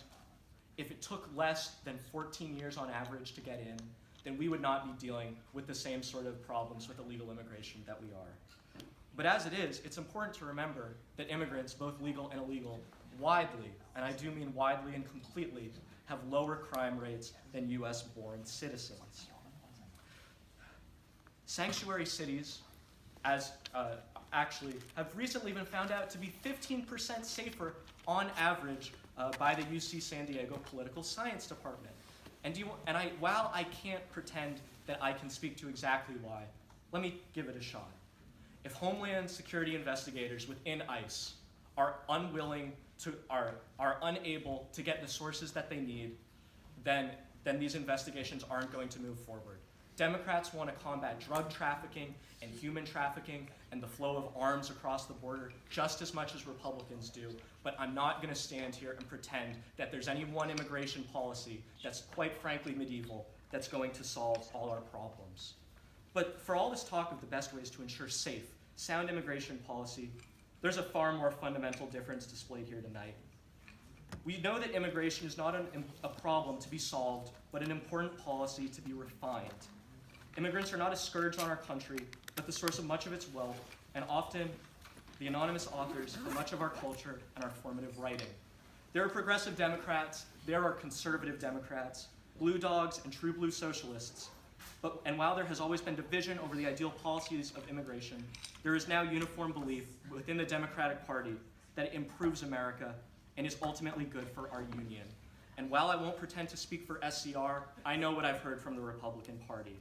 if it took less than 14 years on average to get in, then we would not be dealing with the same sort of problems with illegal immigration that we are. But as it is, it's important to remember that immigrants, both legal and illegal, widely, and I do mean widely and completely, have lower crime rates than US-born citizens. Sanctuary cities, actually have recently been found out to be 15% safer on average by the UC San Diego Political Science Department. While I can't pretend that I can speak to exactly why, let me give it a shot. If Homeland Security investigators within ICE are unable to get the sources that they need, then these investigations aren't going to move forward. Democrats want to combat drug trafficking and human trafficking and the flow of arms across the border just as much as Republicans do, but I'm not going to stand here and pretend that there's any one immigration policy that's quite frankly medieval that's going to solve all our problems. But for all this talk of the best ways to ensure safe, sound immigration policy, there's a far more fundamental difference displayed here tonight. We know that immigration is not a problem to be solved, but an important policy to be refined. Immigrants are not a scourge on our country, but the source of much of its wealth, and often the anonymous authors of much of our culture and our formative writing. There are progressive Democrats, there are conservative Democrats, blue dogs and true blue socialists, and while there has always been division over the ideal policies of immigration, there is now uniform belief within the Democratic Party that it improves America and is ultimately good for our union. And while I won't pretend to speak for SCR, I know what I've heard from the Republican Party.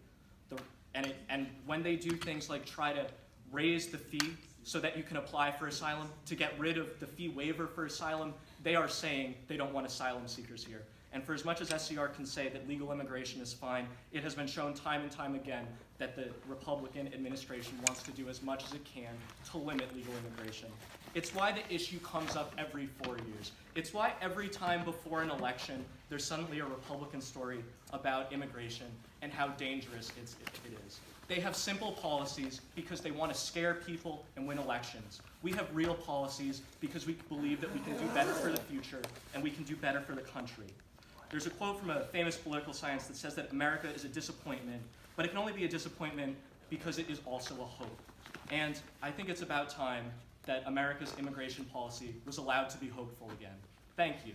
And when they do things like try to raise the fee so that you can apply for asylum, to get rid of the fee waiver for asylum, they are saying they don't want asylum seekers here. And for as much as SCR can say that legal immigration is fine, it has been shown time and time again that the Republican administration wants to do as much as it can to limit legal immigration. It's why the issue comes up every 4 years. It's why every time before an election, there's suddenly a Republican story about immigration and how dangerous it is. They have simple policies because they want to scare people and win elections. We have real policies because we believe that we can do better for the future and we can do better for the country. There's a quote from a famous political science that says that America is a disappointment, but it can only be a disappointment because it is also a hope. And I think it's about time that America's immigration policy was allowed to be hopeful again. Thank you.